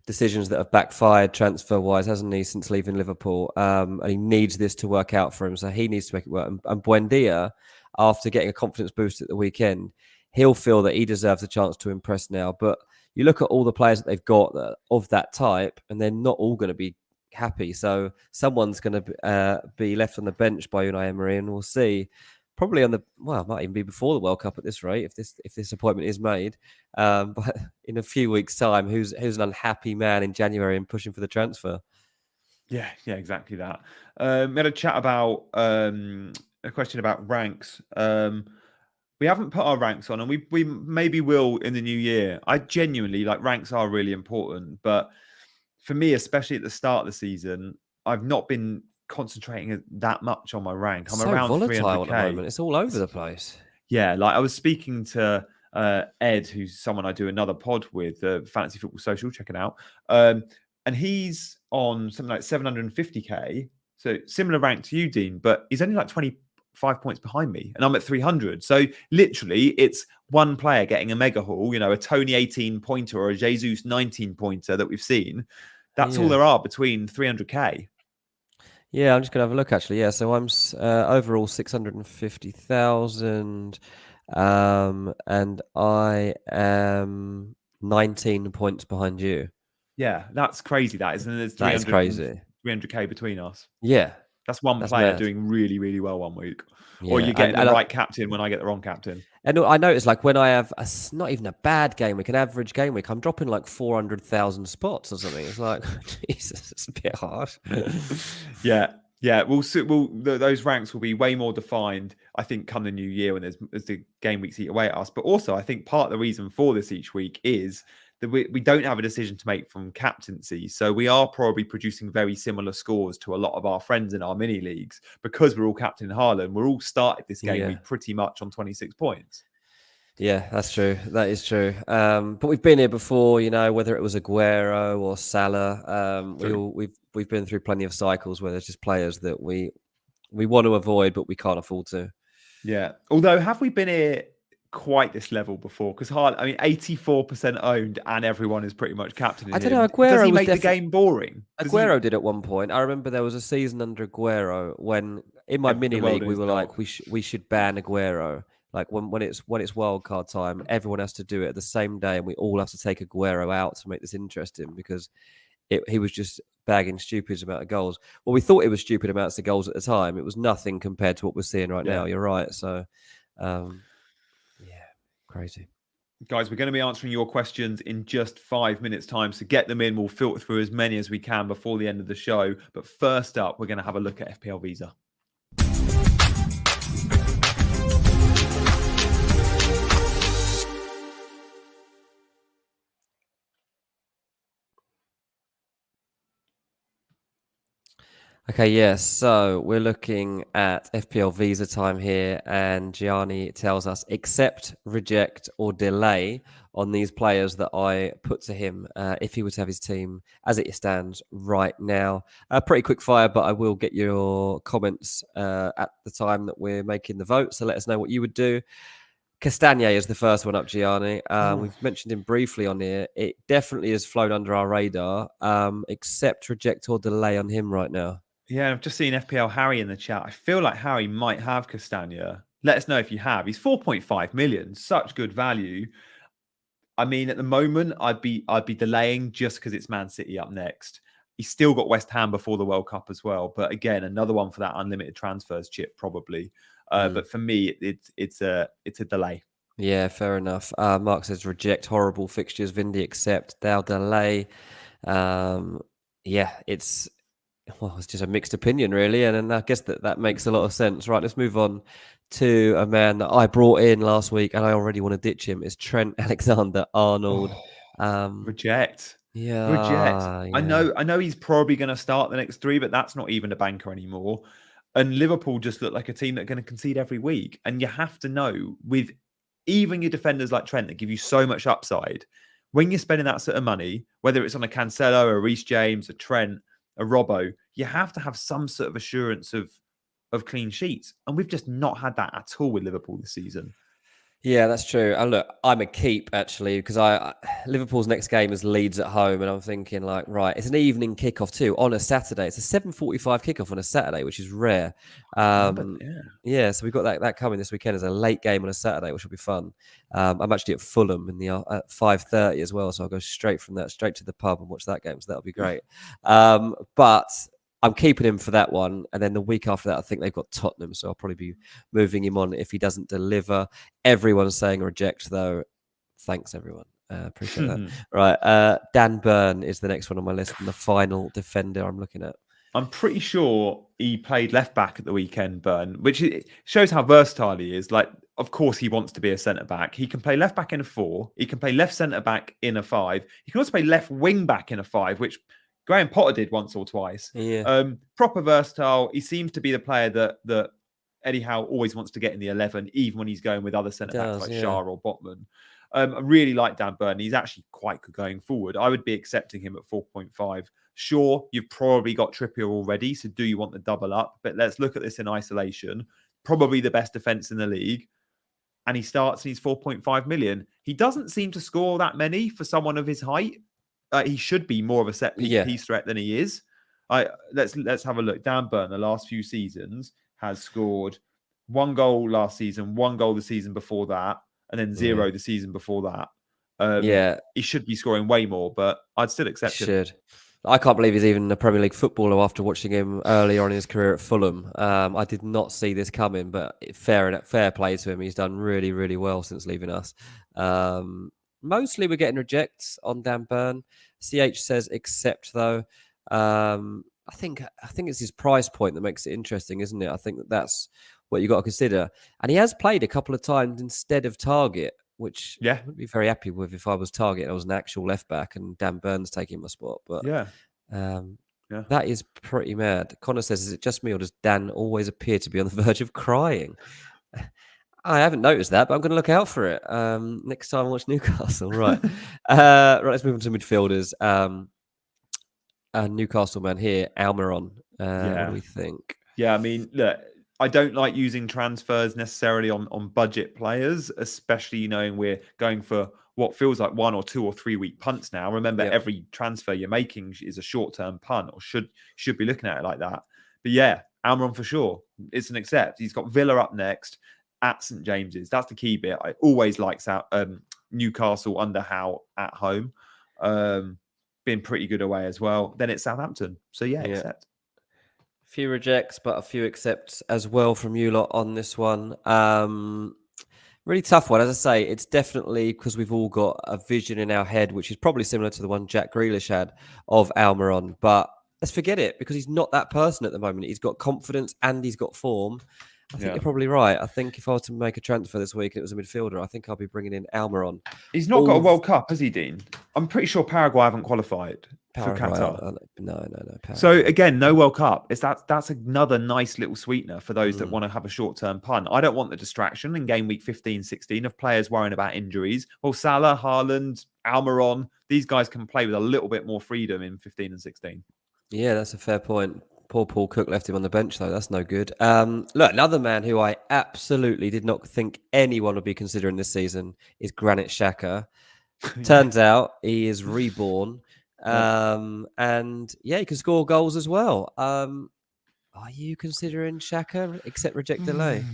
decisions that have backfired transfer wise, hasn't he, since leaving Liverpool? And he needs this to work out for him, so he needs to make it work. And Buendia, after getting a confidence boost at the weekend, he'll feel that he deserves a chance to impress now. But you look at all the players that they've got of that type, and they're not all going to be happy. So someone's going to be left on the bench by Unai Emery, and we'll see. Probably it might even be before the World Cup at this rate, if this appointment is made. But in a few weeks' time, who's an unhappy man in January and pushing for the transfer? Yeah, exactly that. We had a chat about a question about ranks. We haven't put our ranks on, and we maybe will in the new year. I genuinely ranks are really important, but for me, especially at the start of the season, I've not been concentrating that much on my rank. I'm around volatile 300k. At the moment. It's all over the place. Yeah, I was speaking to Ed, who's someone I do another pod with, Fantasy Football Social, check it out. And he's on something like 750k, so similar rank to you, Dean, but he's only 25 points behind me, and I'm at 300. So literally, it's one player getting a mega haul, a Tony 18 pointer or a Jesus 19 pointer that we've seen. That's all there are between 300k. Yeah, I'm just going to have a look, actually. Yeah, so I'm overall 650,000, and I am 19 points behind you. Yeah, that's crazy, that, isn't it? That is crazy. 300k between us. Yeah. That's one player doing really, really well one week. Yeah. Or you're getting the right captain when I get the wrong captain. And I notice, when I have not even a bad game week, an average game week, I'm dropping 400,000 spots or something. It's Jesus, it's a bit harsh. Yeah. Those ranks will be way more defined, I think, come the new year when as the game weeks eat away at us. But also, I think part of the reason for this each week is that we don't have a decision to make from captaincy. So we are probably producing very similar scores to a lot of our friends in our mini leagues because we're all captain Haaland. We're all started this game week pretty much on 26 points. Yeah, that's true. That is true. But we've been here before, whether it was Aguero or Salah. True. We've been through plenty of cycles where there's just players that we want to avoid, but we can't afford to. Yeah. Although, have we been here quite this level before? Because Haaland, I mean, 84% owned, and everyone is pretty much captaining I don't know. him. Does Aguero he was make the definitely. game boring? Does he? Aguero did at one point. I remember there was a season under Aguero when in my The mini world league in we his were dog. like we should ban Aguero. Like when it's wild card time, everyone has to do it at the same day, and we all have to take Aguero out to make this interesting because he was just bagging stupid amount of goals. Well, we thought it was stupid amounts of goals at the time. It was nothing compared to what we're seeing right Yeah. now. You're right. So, um, yeah, crazy. Guys, we're going to be answering your questions in just 5 minutes' time. So get them in. We'll filter through as many as we can before the end of the show. But first up, we're going to have a look at FPL Visa. Okay, yes. So we're looking at FPL visa time here, and Gianni tells us accept, reject, or delay on these players that I put to him if he were to have his team as it stands right now. Pretty quick fire, but I will get your comments at the time that we're making the vote. So let us know what you would do. Castagne is the first one up, Gianni. We've mentioned him briefly on here. It definitely has flown under our radar. Accept, reject, or delay on him right now. Yeah, I've just seen FPL Harry in the chat. I feel like Harry might have Castagna. Let us know if you have. He's 4.5 million, such good value. I mean, at the moment, I'd be delaying just because it's Man City up next. He's still got West Ham before the World Cup as well. But again, another one for that unlimited transfers chip, probably. But for me, it's a delay. Yeah, fair enough. Mark says reject horrible fixtures. Vindy accept. They'll delay. Yeah, it's just a mixed opinion, really, and I guess that makes a lot of sense. Right, let's move on to a man that I brought in last week, and I already want to ditch him. Is Trent Alexander-Arnold? Reject. Reject. Yeah, I yeah. know he's probably going to start the next three, but that's not even a banker anymore. And Liverpool just look like a team that are going to concede every week. And you have to know, with even your defenders like Trent that give you so much upside, when you're spending that sort of money, whether it's on a Cancelo, a Reece James, a Trent, a Robbo, you have to have some sort of assurance of clean sheets. And we've just not had that at all with Liverpool this season. Yeah, that's true. And look, I'm a keep actually because Liverpool's next game is Leeds at home, and I'm thinking like, right, it's an evening kickoff too on a Saturday. It's a 7:45 kickoff on a Saturday, which is rare. Yeah. Yeah, so we've got that coming this weekend as a late game on a Saturday, which will be fun. I'm actually at Fulham at 5:30 as well, so I'll go straight from that straight to the pub and watch that game. So that'll be great. But I'm keeping him for that one. And then the week after that, I think they've got Tottenham. So I'll probably be moving him on if he doesn't deliver. Everyone's saying reject, though. Thanks, everyone. Appreciate that. Right. Dan Burn is the next one on my list and the final defender I'm looking at. I'm pretty sure he played left back at the weekend, Burn, which shows how versatile he is. Like, of course, he wants to be a centre back. He can play left back in a 4. He can play left centre back in a 5. He can also play left wing back in a 5, which Graham Potter did once or twice. Yeah. Proper versatile. He seems to be the player that Eddie Howe always wants to get in the 11, even when he's going with other centre backs like Shah or Botman. I really like Dan Burn. He's actually quite good going forward. I would be accepting him at 4.5. Sure, you've probably got Trippier already, so do you want the double up? But let's look at this in isolation. Probably the best defense in the league. And he starts and he's 4.5 million. He doesn't seem to score that many for someone of his height. He should be more of a set piece threat than he is. Let's have a look. Dan Burn, the last few seasons, has scored 1 goal last season, 1 goal the season before that, and then 0 the season before that. He should be scoring way more, but I'd still accept him. I can't believe he's even a Premier League footballer after watching him earlier on in his career at Fulham. I did not see this coming, but fair play to him. He's done really, really well since leaving us. Mostly we're getting rejects on Dan Burn. CH says accept though. I think it's his price point that makes it interesting, isn't it? I think that's what you got to consider. And he has played a couple of times instead of Target, which I would be very happy with if I was Target and I was an actual left back and Dan Burn's taking my spot. But that is pretty mad. Connor says, is it just me or does Dan always appear to be on the verge of crying? I haven't noticed that, but I'm going to look out for it next time I watch Newcastle. Right. Right, let's move on to midfielders. Newcastle man here, Almiron. What do Yeah. we think? Yeah, I mean, look, I don't like using transfers necessarily on budget players, especially knowing we're going for what feels like 1 or 2 or 3 week punts now. Remember, Yep. every transfer you're making is a short term punt, or should be looking at it like that. But yeah, Almiron for sure. It's an accept. He's got Villa up next at St James's. That's the key bit. I always like Newcastle under Howe at home. Been pretty good away as well. Then it's Southampton. So yeah, accept. Few rejects, but a few accepts as well from you lot on this one. Really tough one. As I say, it's definitely because we've all got a vision in our head, which is probably similar to the one Jack Grealish had of Almiron. But let's forget it because he's not that person at the moment. He's got confidence and he's got form. I think you're probably right. I think if I was to make a transfer this week and it was a midfielder, I think I'll be bringing in Almiron. He's not got a World Cup, has he, Dean? I'm pretty sure Paraguay haven't qualified for Qatar. No. Paraguay. So again, no World Cup. That's another nice little sweetener for those that want to have a short-term punt. I don't want the distraction in game week 15, 16 of players worrying about injuries. Well, Salah, Haaland, Almiron, these guys can play with a little bit more freedom in 15 and 16. Yeah, that's a fair point. Poor Paul Cook left him on the bench, though. That's no good. Look, another man who I absolutely did not think anyone would be considering this season is Granit Xhaka. Turns out he is reborn. And yeah, he can score goals as well. Are you considering Xhaka, except reject delay?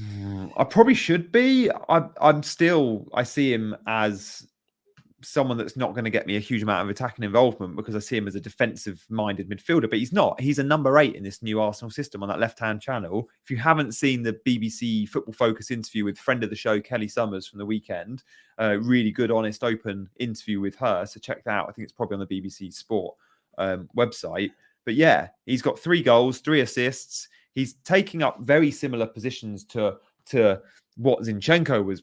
I probably should be. I see him as someone that's not going to get me a huge amount of attacking involvement because I see him as a defensive-minded midfielder, but he's not. He's a number 8 in this new Arsenal system on that left-hand channel. If you haven't seen the BBC Football Focus interview with friend of the show, Kelly Summers, from the weekend, really good, honest, open interview with her, so check that out. I think it's probably on the BBC Sport website. But yeah, he's got 3 goals, 3 assists. He's taking up very similar positions to what Zinchenko was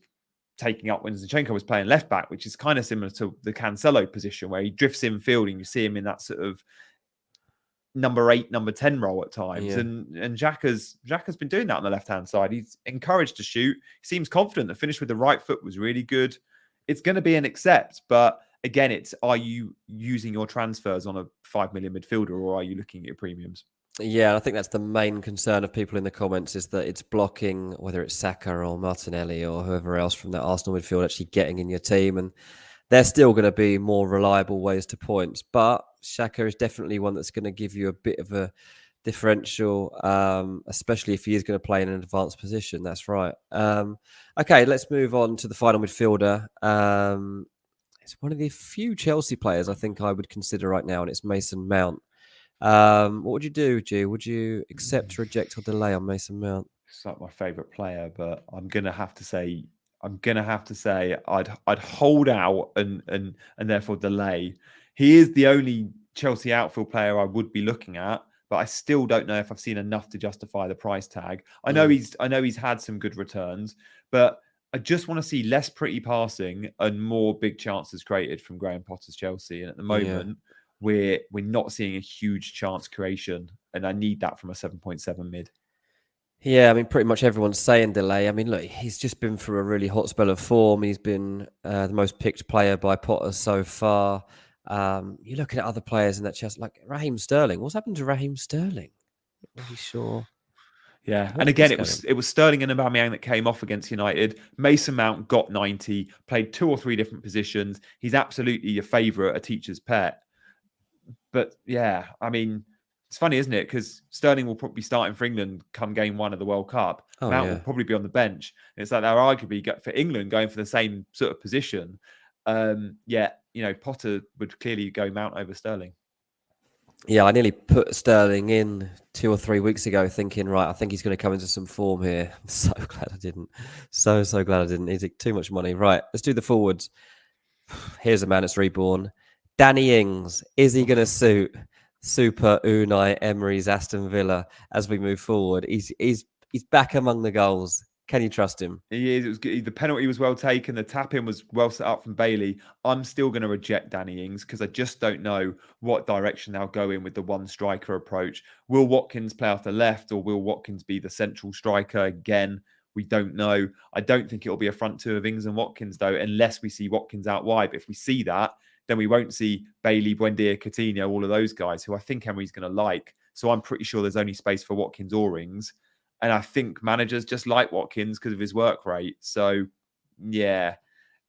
taking up when Zinchenko was playing left back, which is kind of similar to the Cancelo position where he drifts in fielding. You see him in that sort of number 8, number 10 role at times. And Xhaka's been doing that on the left-hand side. He's encouraged to shoot. He seems confident. The finish with the right foot was really good. It's going to be an accept, but again, are you using your transfers on a 5 million midfielder or are you looking at your premiums? Yeah, I think that's the main concern of people in the comments is that it's blocking whether it's Saka or Martinelli or whoever else from that Arsenal midfield actually getting in your team. And there's still going to be more reliable ways to points. But Xhaka is definitely one that's going to give you a bit of a differential, especially if he is going to play in an advanced position. That's right. Okay, let's move on to the final midfielder. It's one of the few Chelsea players I think I would consider right now, and it's Mason Mount. What would you do, G? Would you accept, reject, or delay on Mason Mount? It's not my favourite player, but I'm gonna have to say I'd hold out and therefore delay. He is the only Chelsea outfield player I would be looking at, but I still don't know if I've seen enough to justify the price tag. I know he's had some good returns, but I just want to see less pretty passing and more big chances created from Graham Potter's Chelsea. And at the moment, we're not seeing a huge chance creation, and I need that from a 7.7 mid. Yeah, I mean, pretty much everyone's saying delay. I mean, look, he's just been through a really hot spell of form. He's been the most picked player by Potter so far. You're looking at other players in that chest, like Raheem Sterling. What's happened to Raheem Sterling? Not really sure. Yeah, and again, it was Sterling and Aubameyang that came off against United. Mason Mount got 90, played 2 or 3 different positions. He's absolutely a favourite, a teacher's pet. But yeah, I mean, it's funny, isn't it? Because Sterling will probably be starting for England come game 1 of the World Cup. Mount will probably be on the bench. And it's like they're arguably for England going for the same sort of position. Potter would clearly go Mount over Sterling. Yeah, I nearly put Sterling in 2 or 3 weeks ago thinking, right, I think he's going to come into some form here. I'm so glad I didn't. So glad I didn't. He's too much money. Right, let's do the forwards. Here's a man that's reborn. Danny Ings. Is he going to suit Super Unai Emery's Aston Villa as we move forward? He's back among the goals. Can you trust him? He is. It was good. The penalty was well taken. The tap-in was well set up from Bailey. I'm still going to reject Danny Ings because I just don't know what direction they'll go in with the one striker approach. Will Watkins play off the left or will Watkins be the central striker again? We don't know. I don't think it'll be a front two of Ings and Watkins, though, unless we see Watkins out wide. But if we see that, then we won't see Bailey, Buendia, Coutinho, all of those guys who I think Emery's going to like. So I'm pretty sure there's only space for Watkins or Ings. And I think managers just like Watkins because of his work rate. So, yeah,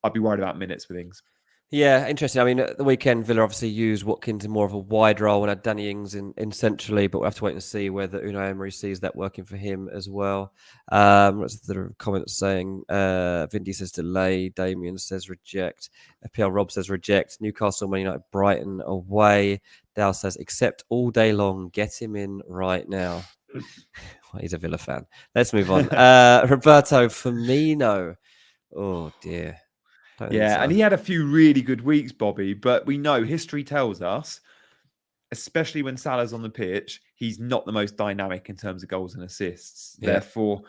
I'd be worried about minutes with Ings. Yeah, interesting. I mean, at the weekend, Villa obviously used Watkins in more of a wide role and had Danny Ings in centrally, but we'll have to wait and see whether Unai Emery sees that working for him as well. Lots of the comments saying, Vindy says delay, Damien says reject, FPL Rob says reject, Newcastle, Man United, Brighton away. Dow says accept all day long, get him in right now. Well, he's a Villa fan. Let's move on. Roberto Firmino. Oh, dear. Yeah, and he had a few really good weeks, Bobby, but we know history tells us, especially when Salah's on the pitch, he's not the most dynamic in terms of goals and assists. Yeah. Therefore,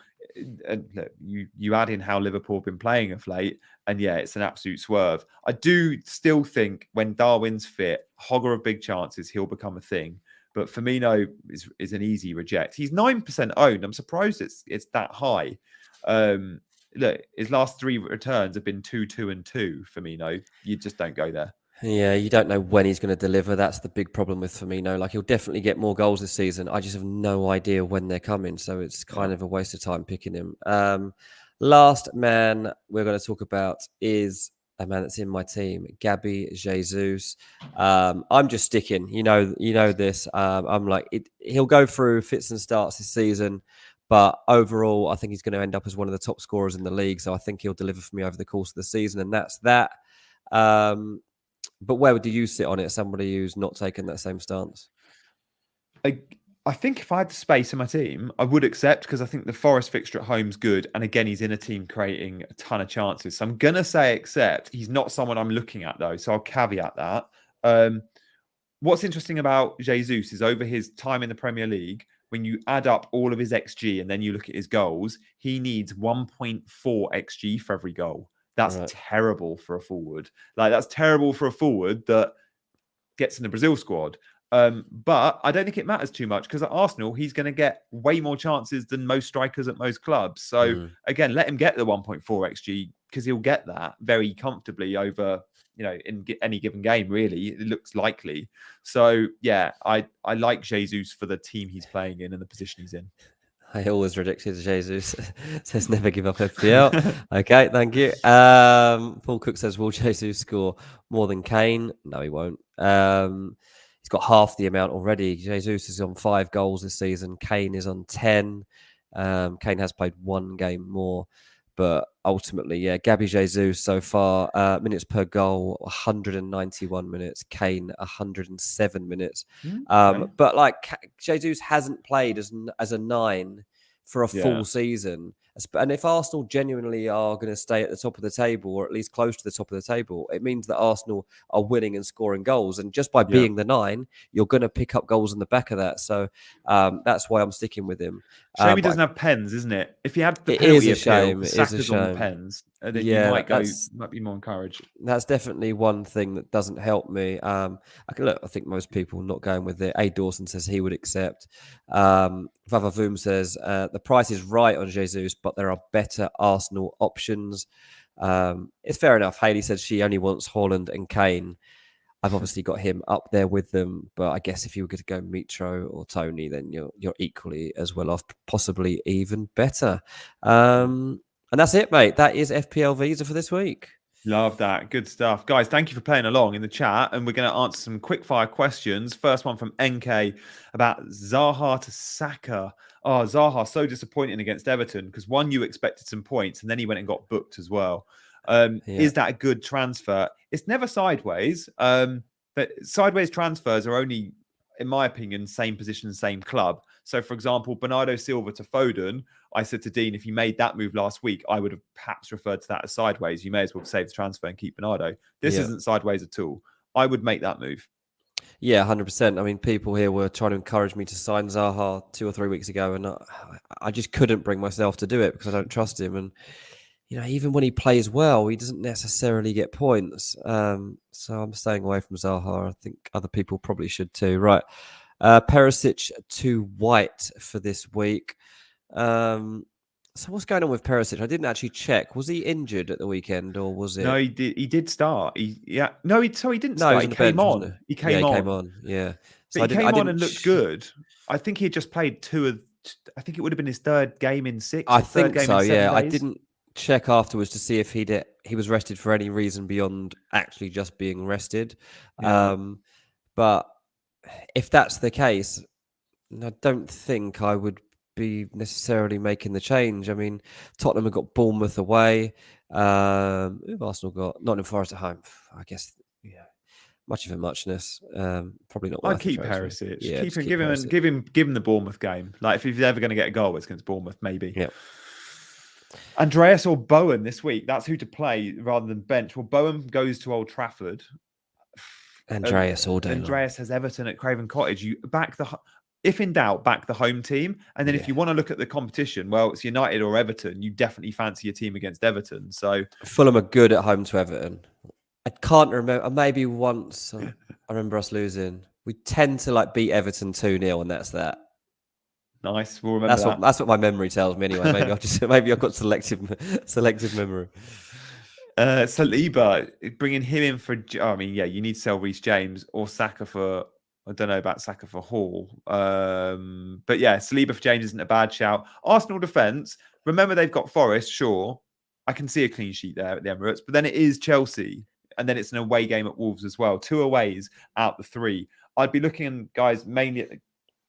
look, you add in how Liverpool have been playing of late, and yeah, it's an absolute swerve. I do still think when Darwin's fit, Hogger of big chances, he'll become a thing. But Firmino is an easy reject. He's 9% owned. I'm surprised it's that high. Look, his last 3 returns have been 2, 2, and 2. Firmino, you just don't go there. Yeah, you don't know when he's going to deliver. That's the big problem with Firmino. Like, he'll definitely get more goals this season. I just have no idea when they're coming, so it's kind of a waste of time picking him. Last man we're going to talk about is a man that's in my team, Gabby Jesus. I'm just sticking. You know this. I'm like he'll go through fits and starts this season. But overall, I think he's going to end up as one of the top scorers in the league. So I think he'll deliver for me over the course of the season. And that's that. But where do you sit on it? Somebody who's not taken that same stance? I think if I had the space in my team, I would accept because I think the Forest fixture at home's good. And again, he's in a team creating a ton of chances. So I'm going to say accept. He's not someone I'm looking at, though. So I'll caveat that. What's interesting about Jesus is over his time in the Premier League, when you add up all of his XG and then you look at his goals, he needs 1.4 XG for every goal. That's terrible for a forward. Like, that's terrible for a forward that gets in the Brazil squad. But I don't think it matters too much because at Arsenal, he's going to get way more chances than most strikers at most clubs. So again, let him get the 1.4 XG because he'll get that very comfortably over, in any given game, really. It looks likely. So yeah, I like Jesus for the team he's playing in and the position he's in. I always predicted Jesus. Says never give up FPL. Okay, thank you. Paul Cook says, will Jesus score more than Kane? No, he won't. He's got half the amount already. Jesus is on 5 goals this season. Kane is on 10. Kane has played 1 game more. But ultimately, yeah, Gabby Jesus so far, minutes per goal, 191 minutes. Kane, 107 minutes. But like Jesus hasn't played as a 9 for a full season. And if Arsenal genuinely are going to stay at the top of the table, or at least close to the top of the table, it means that Arsenal are winning and scoring goals. And just by being the 9, you're going to pick up goals in the back of that. So that's why I'm sticking with him. Shame he doesn't have pens, isn't it? If he had the penalty appeal, the Saka's on the pens, then you might be more encouraged. That's definitely one thing that doesn't help me. I think most people not going with it. A. Dawson says he would accept. Vavavoom says the price is right on Jesus, but there are better Arsenal options. It's fair enough. Hayley says she only wants Haaland and Kane. I've obviously got him up there with them, but I guess if you were going to go Mitro or Tony, then you're equally as well off, possibly even better. And that's it, mate. That is FPL Visa for this week. Love that. Good stuff. Guys, thank you for playing along in the chat. And we're going to answer some quick fire questions. First one from NK about Zaha to Saka. Oh, Zaha, so disappointing against Everton because one, you expected some points and then he went and got booked as well. Is that a good transfer? It's never sideways. But sideways transfers are only, in my opinion, same position, same club. So, for example, Bernardo Silva to Foden, I said to Dean, if he made that move last week, I would have perhaps referred to that as sideways. You may as well save the transfer and keep Bernardo. This isn't sideways at all. I would make that move. Yeah, 100%. I mean, people here were trying to encourage me to sign Zaha 2 or 3 weeks ago, and I just couldn't bring myself to do it because I don't trust him. And even when he plays well, he doesn't necessarily get points. So I'm staying away from Zaha. I think other people probably should too. Right. Perisic to White for this week. So what's going on with Perisic? I didn't actually check. Was he injured at the weekend, or was No, it? he did. He did start. No, he didn't No, he start. was He on the came bench, wasn't on. He he? Yeah, came he came on, on. Yeah. but So he I came on didn't. and looked good. I think he had just played two of. I think it would have been his third game in six I or third think game in so. 7 Yeah, I days. didn't check afterwards to see if he was rested for any reason beyond actually just being rested. Yeah. Um, but if that's the case, I don't think I would be necessarily making the change. I mean, Tottenham have got Bournemouth away. Who have Arsenal got? Nottingham Forest at home. I guess, yeah, much of a muchness. Probably not I'd worth it keep for X-ray. Perisic. Yeah, Keep just him. keep Perisic. Give him the Bournemouth game. Like if he's ever going to get a goal, it's against Bournemouth, maybe. Yeah. Andreas or Bowen this week. That's who to play rather than bench. Well, Bowen goes to Old Trafford. Andreas all day long. Andreas has Everton at Craven Cottage. You back if in doubt, back the home team. And then if you want to look at the competition, well, it's United or Everton. You definitely fancy your team against Everton. So Fulham are good at home to Everton. I can't remember. Maybe once I remember us losing. We tend to like beat Everton 2-0, and that's that. nice. We'll remember that. That's what my memory tells me anyway. Maybe I've got selective memory. Saliba, bringing him in for. I mean, yeah, you need to sell Reece James or Saka for. I don't know about Saka for Hall. But yeah, Saliba for James isn't a bad shout. Arsenal defence. Remember, they've got Forest. Sure, I can see a clean sheet there at the Emirates, but then it is Chelsea, and then it's an away game at Wolves as well. 2 aways out the 3. I'd be looking, guys, mainly at the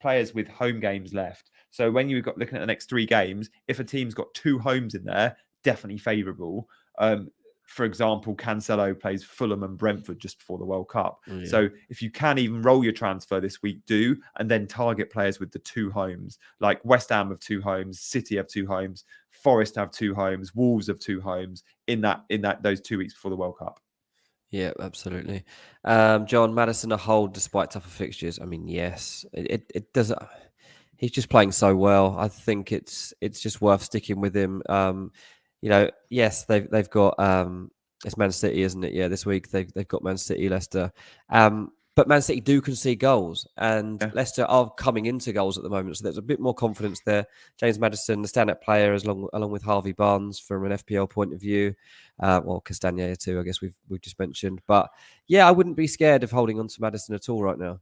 players with home games left. So when you've got looking at the next 3 games, if a team's got 2 homes in there, definitely favourable. For example, Cancelo plays Fulham and Brentford just before the World Cup. Yeah. So if you can even roll your transfer this week, do, and then target players with the 2 homes. Like West Ham have 2 homes, City have 2 homes, Forest have 2 homes, Wolves have 2 homes in those 2 weeks before the World Cup. Yeah, absolutely. John Maddison a hold despite tougher fixtures. I mean, yes, it does. He's just playing so well. I think it's just worth sticking with him. Yes, they've got it's Man City, isn't it? Yeah, this week they've got Man City, Leicester. But Man City do concede goals, and Leicester are coming into goals at the moment, so there's a bit more confidence there. James Maddison, the stand-up player, along with Harvey Barnes from an FPL point of view, well, Castagne too, I guess we've just mentioned. But yeah, I wouldn't be scared of holding on to Maddison at all right now.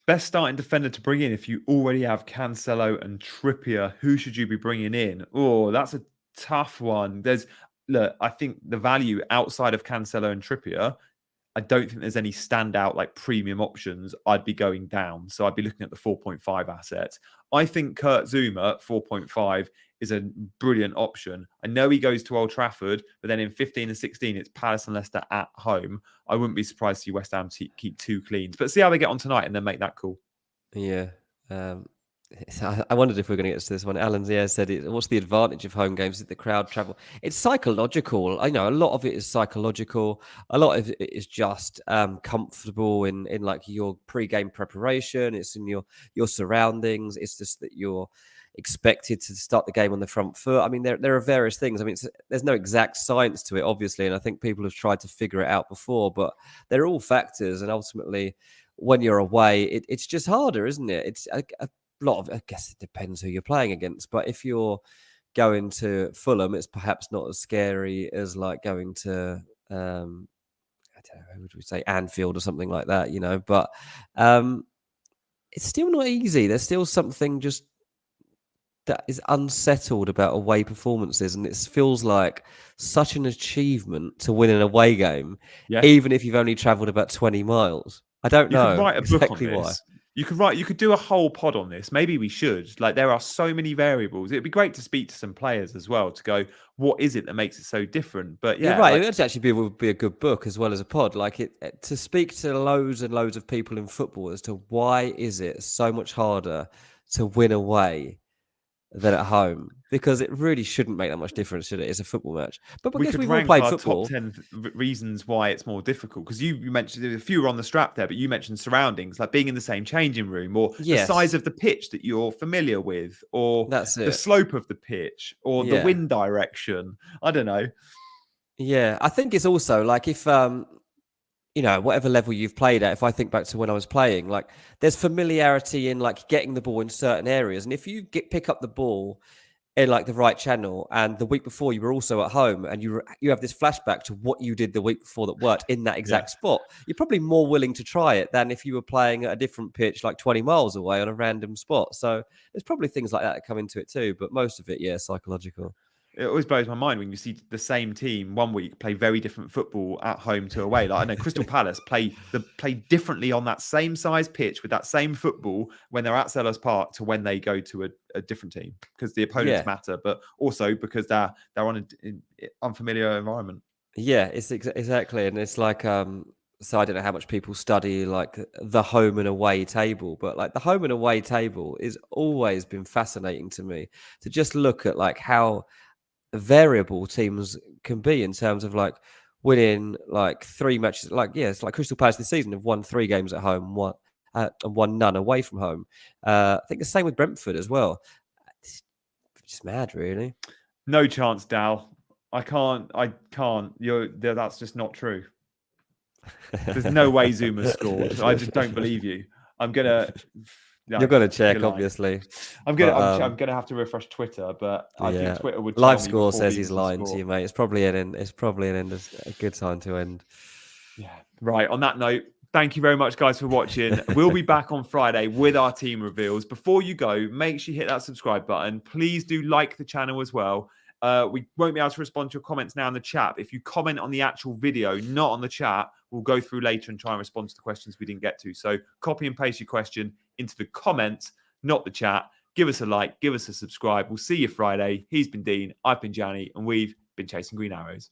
Best starting defender to bring in if you already have Cancelo and Trippier. Who should you be bringing in? Oh, that's a tough one. I think the value outside of Cancelo and Trippier, I don't think there's any standout like premium options. I'd be going down. So I'd be looking at the 4.5 assets. I think Kurt Zuma at 4.5 is a brilliant option. I know he goes to Old Trafford, but then in 15 and 16, it's Palace and Leicester at home. I wouldn't be surprised to see West Ham keep 2 cleans, but see how they get on tonight and then make that call. Yeah. I wondered if we are going to get to this one. Alan said, what's the advantage of home games? Is it the crowd travel? It's psychological. I know a lot of it is psychological. A lot of it is just comfortable in like your pre-game preparation. It's in your surroundings. It's just that you're expected to start the game on the front foot. I mean, there are various things. I mean, there's no exact science to it, obviously, and I think people have tried to figure it out before, but they're all factors, and ultimately, when you're away, it's just harder, isn't it? It's a lot of, I guess it depends who you're playing against, but if you're going to Fulham, it's perhaps not as scary as like going to, I don't know, who would we say, Anfield or something like that, but it's still not easy. There's still something just that is unsettled about away performances, and it feels like such an achievement to win an away game, even if you've only travelled about 20 miles. I don't know. You could write a book on this. Why. You could do a whole pod on this. Maybe we should. Like, there are so many variables. It'd be great to speak to some players as well to go, what is it that makes it so different? But yeah, you're right. It would actually would be a good book as well as a pod. Like to speak to loads and loads of people in football as to why is it so much harder to win away than at home, because it really shouldn't make that much difference, should it? It's a football match. But we could rank our top 10 reasons why it's more difficult, because you mentioned a few were on the strap there, but you mentioned surroundings, like being in the same changing room, or the size of the pitch that you're familiar with, or the slope of the pitch, or the wind direction. I don't know. Yeah, I think it's also like if whatever level you've played at, if I think back to when I was playing, like there's familiarity in like getting the ball in certain areas. And if you pick up the ball in like the right channel, and the week before you were also at home, and you have this flashback to what you did the week before that worked in that exact spot, you're probably more willing to try it than if you were playing at a different pitch like 20 miles away on a random spot. So there's probably things like that come into it too, but most of it, yeah, psychological. It always blows my mind when you see the same team one week play very different football at home to away. Like I know Crystal Palace play differently on that same size pitch with that same football when they're at Selhurst Park to when they go to a different team, because the opponents matter, but also because they're on an unfamiliar environment. Yeah, it's exactly, and it's like so I don't know how much people study like the home and away table, but like the home and away table is always been fascinating to me, to just look at like how variable teams can be in terms of like winning like 3 matches. Like, yeah, it's like Crystal Palace this season have won 3 games at home, and won none away from home. I think the same with Brentford as well. It's just mad, really. No chance, Dal. I can't. That's just not true. There's no way Zuma scored. I just don't believe you. I'm gonna. You're gonna check, obviously. I'm gonna have to refresh Twitter, but I think Twitter would. Live score says he's lying to you, mate. It's probably a good time to end. Yeah. Right. On that note, thank you very much, guys, for watching. We'll be back on Friday with our team reveals. Before you go, make sure you hit that subscribe button. Please do like the channel as well. We won't be able to respond to your comments now in the chat. If you comment on the actual video, not on the chat, we'll go through later and try and respond to the questions we didn't get to. So copy and paste your question into the comments, not the chat. Give us a like, give us a subscribe. We'll see you Friday. He's been Dean, I've been Gianni, and we've been chasing green arrows.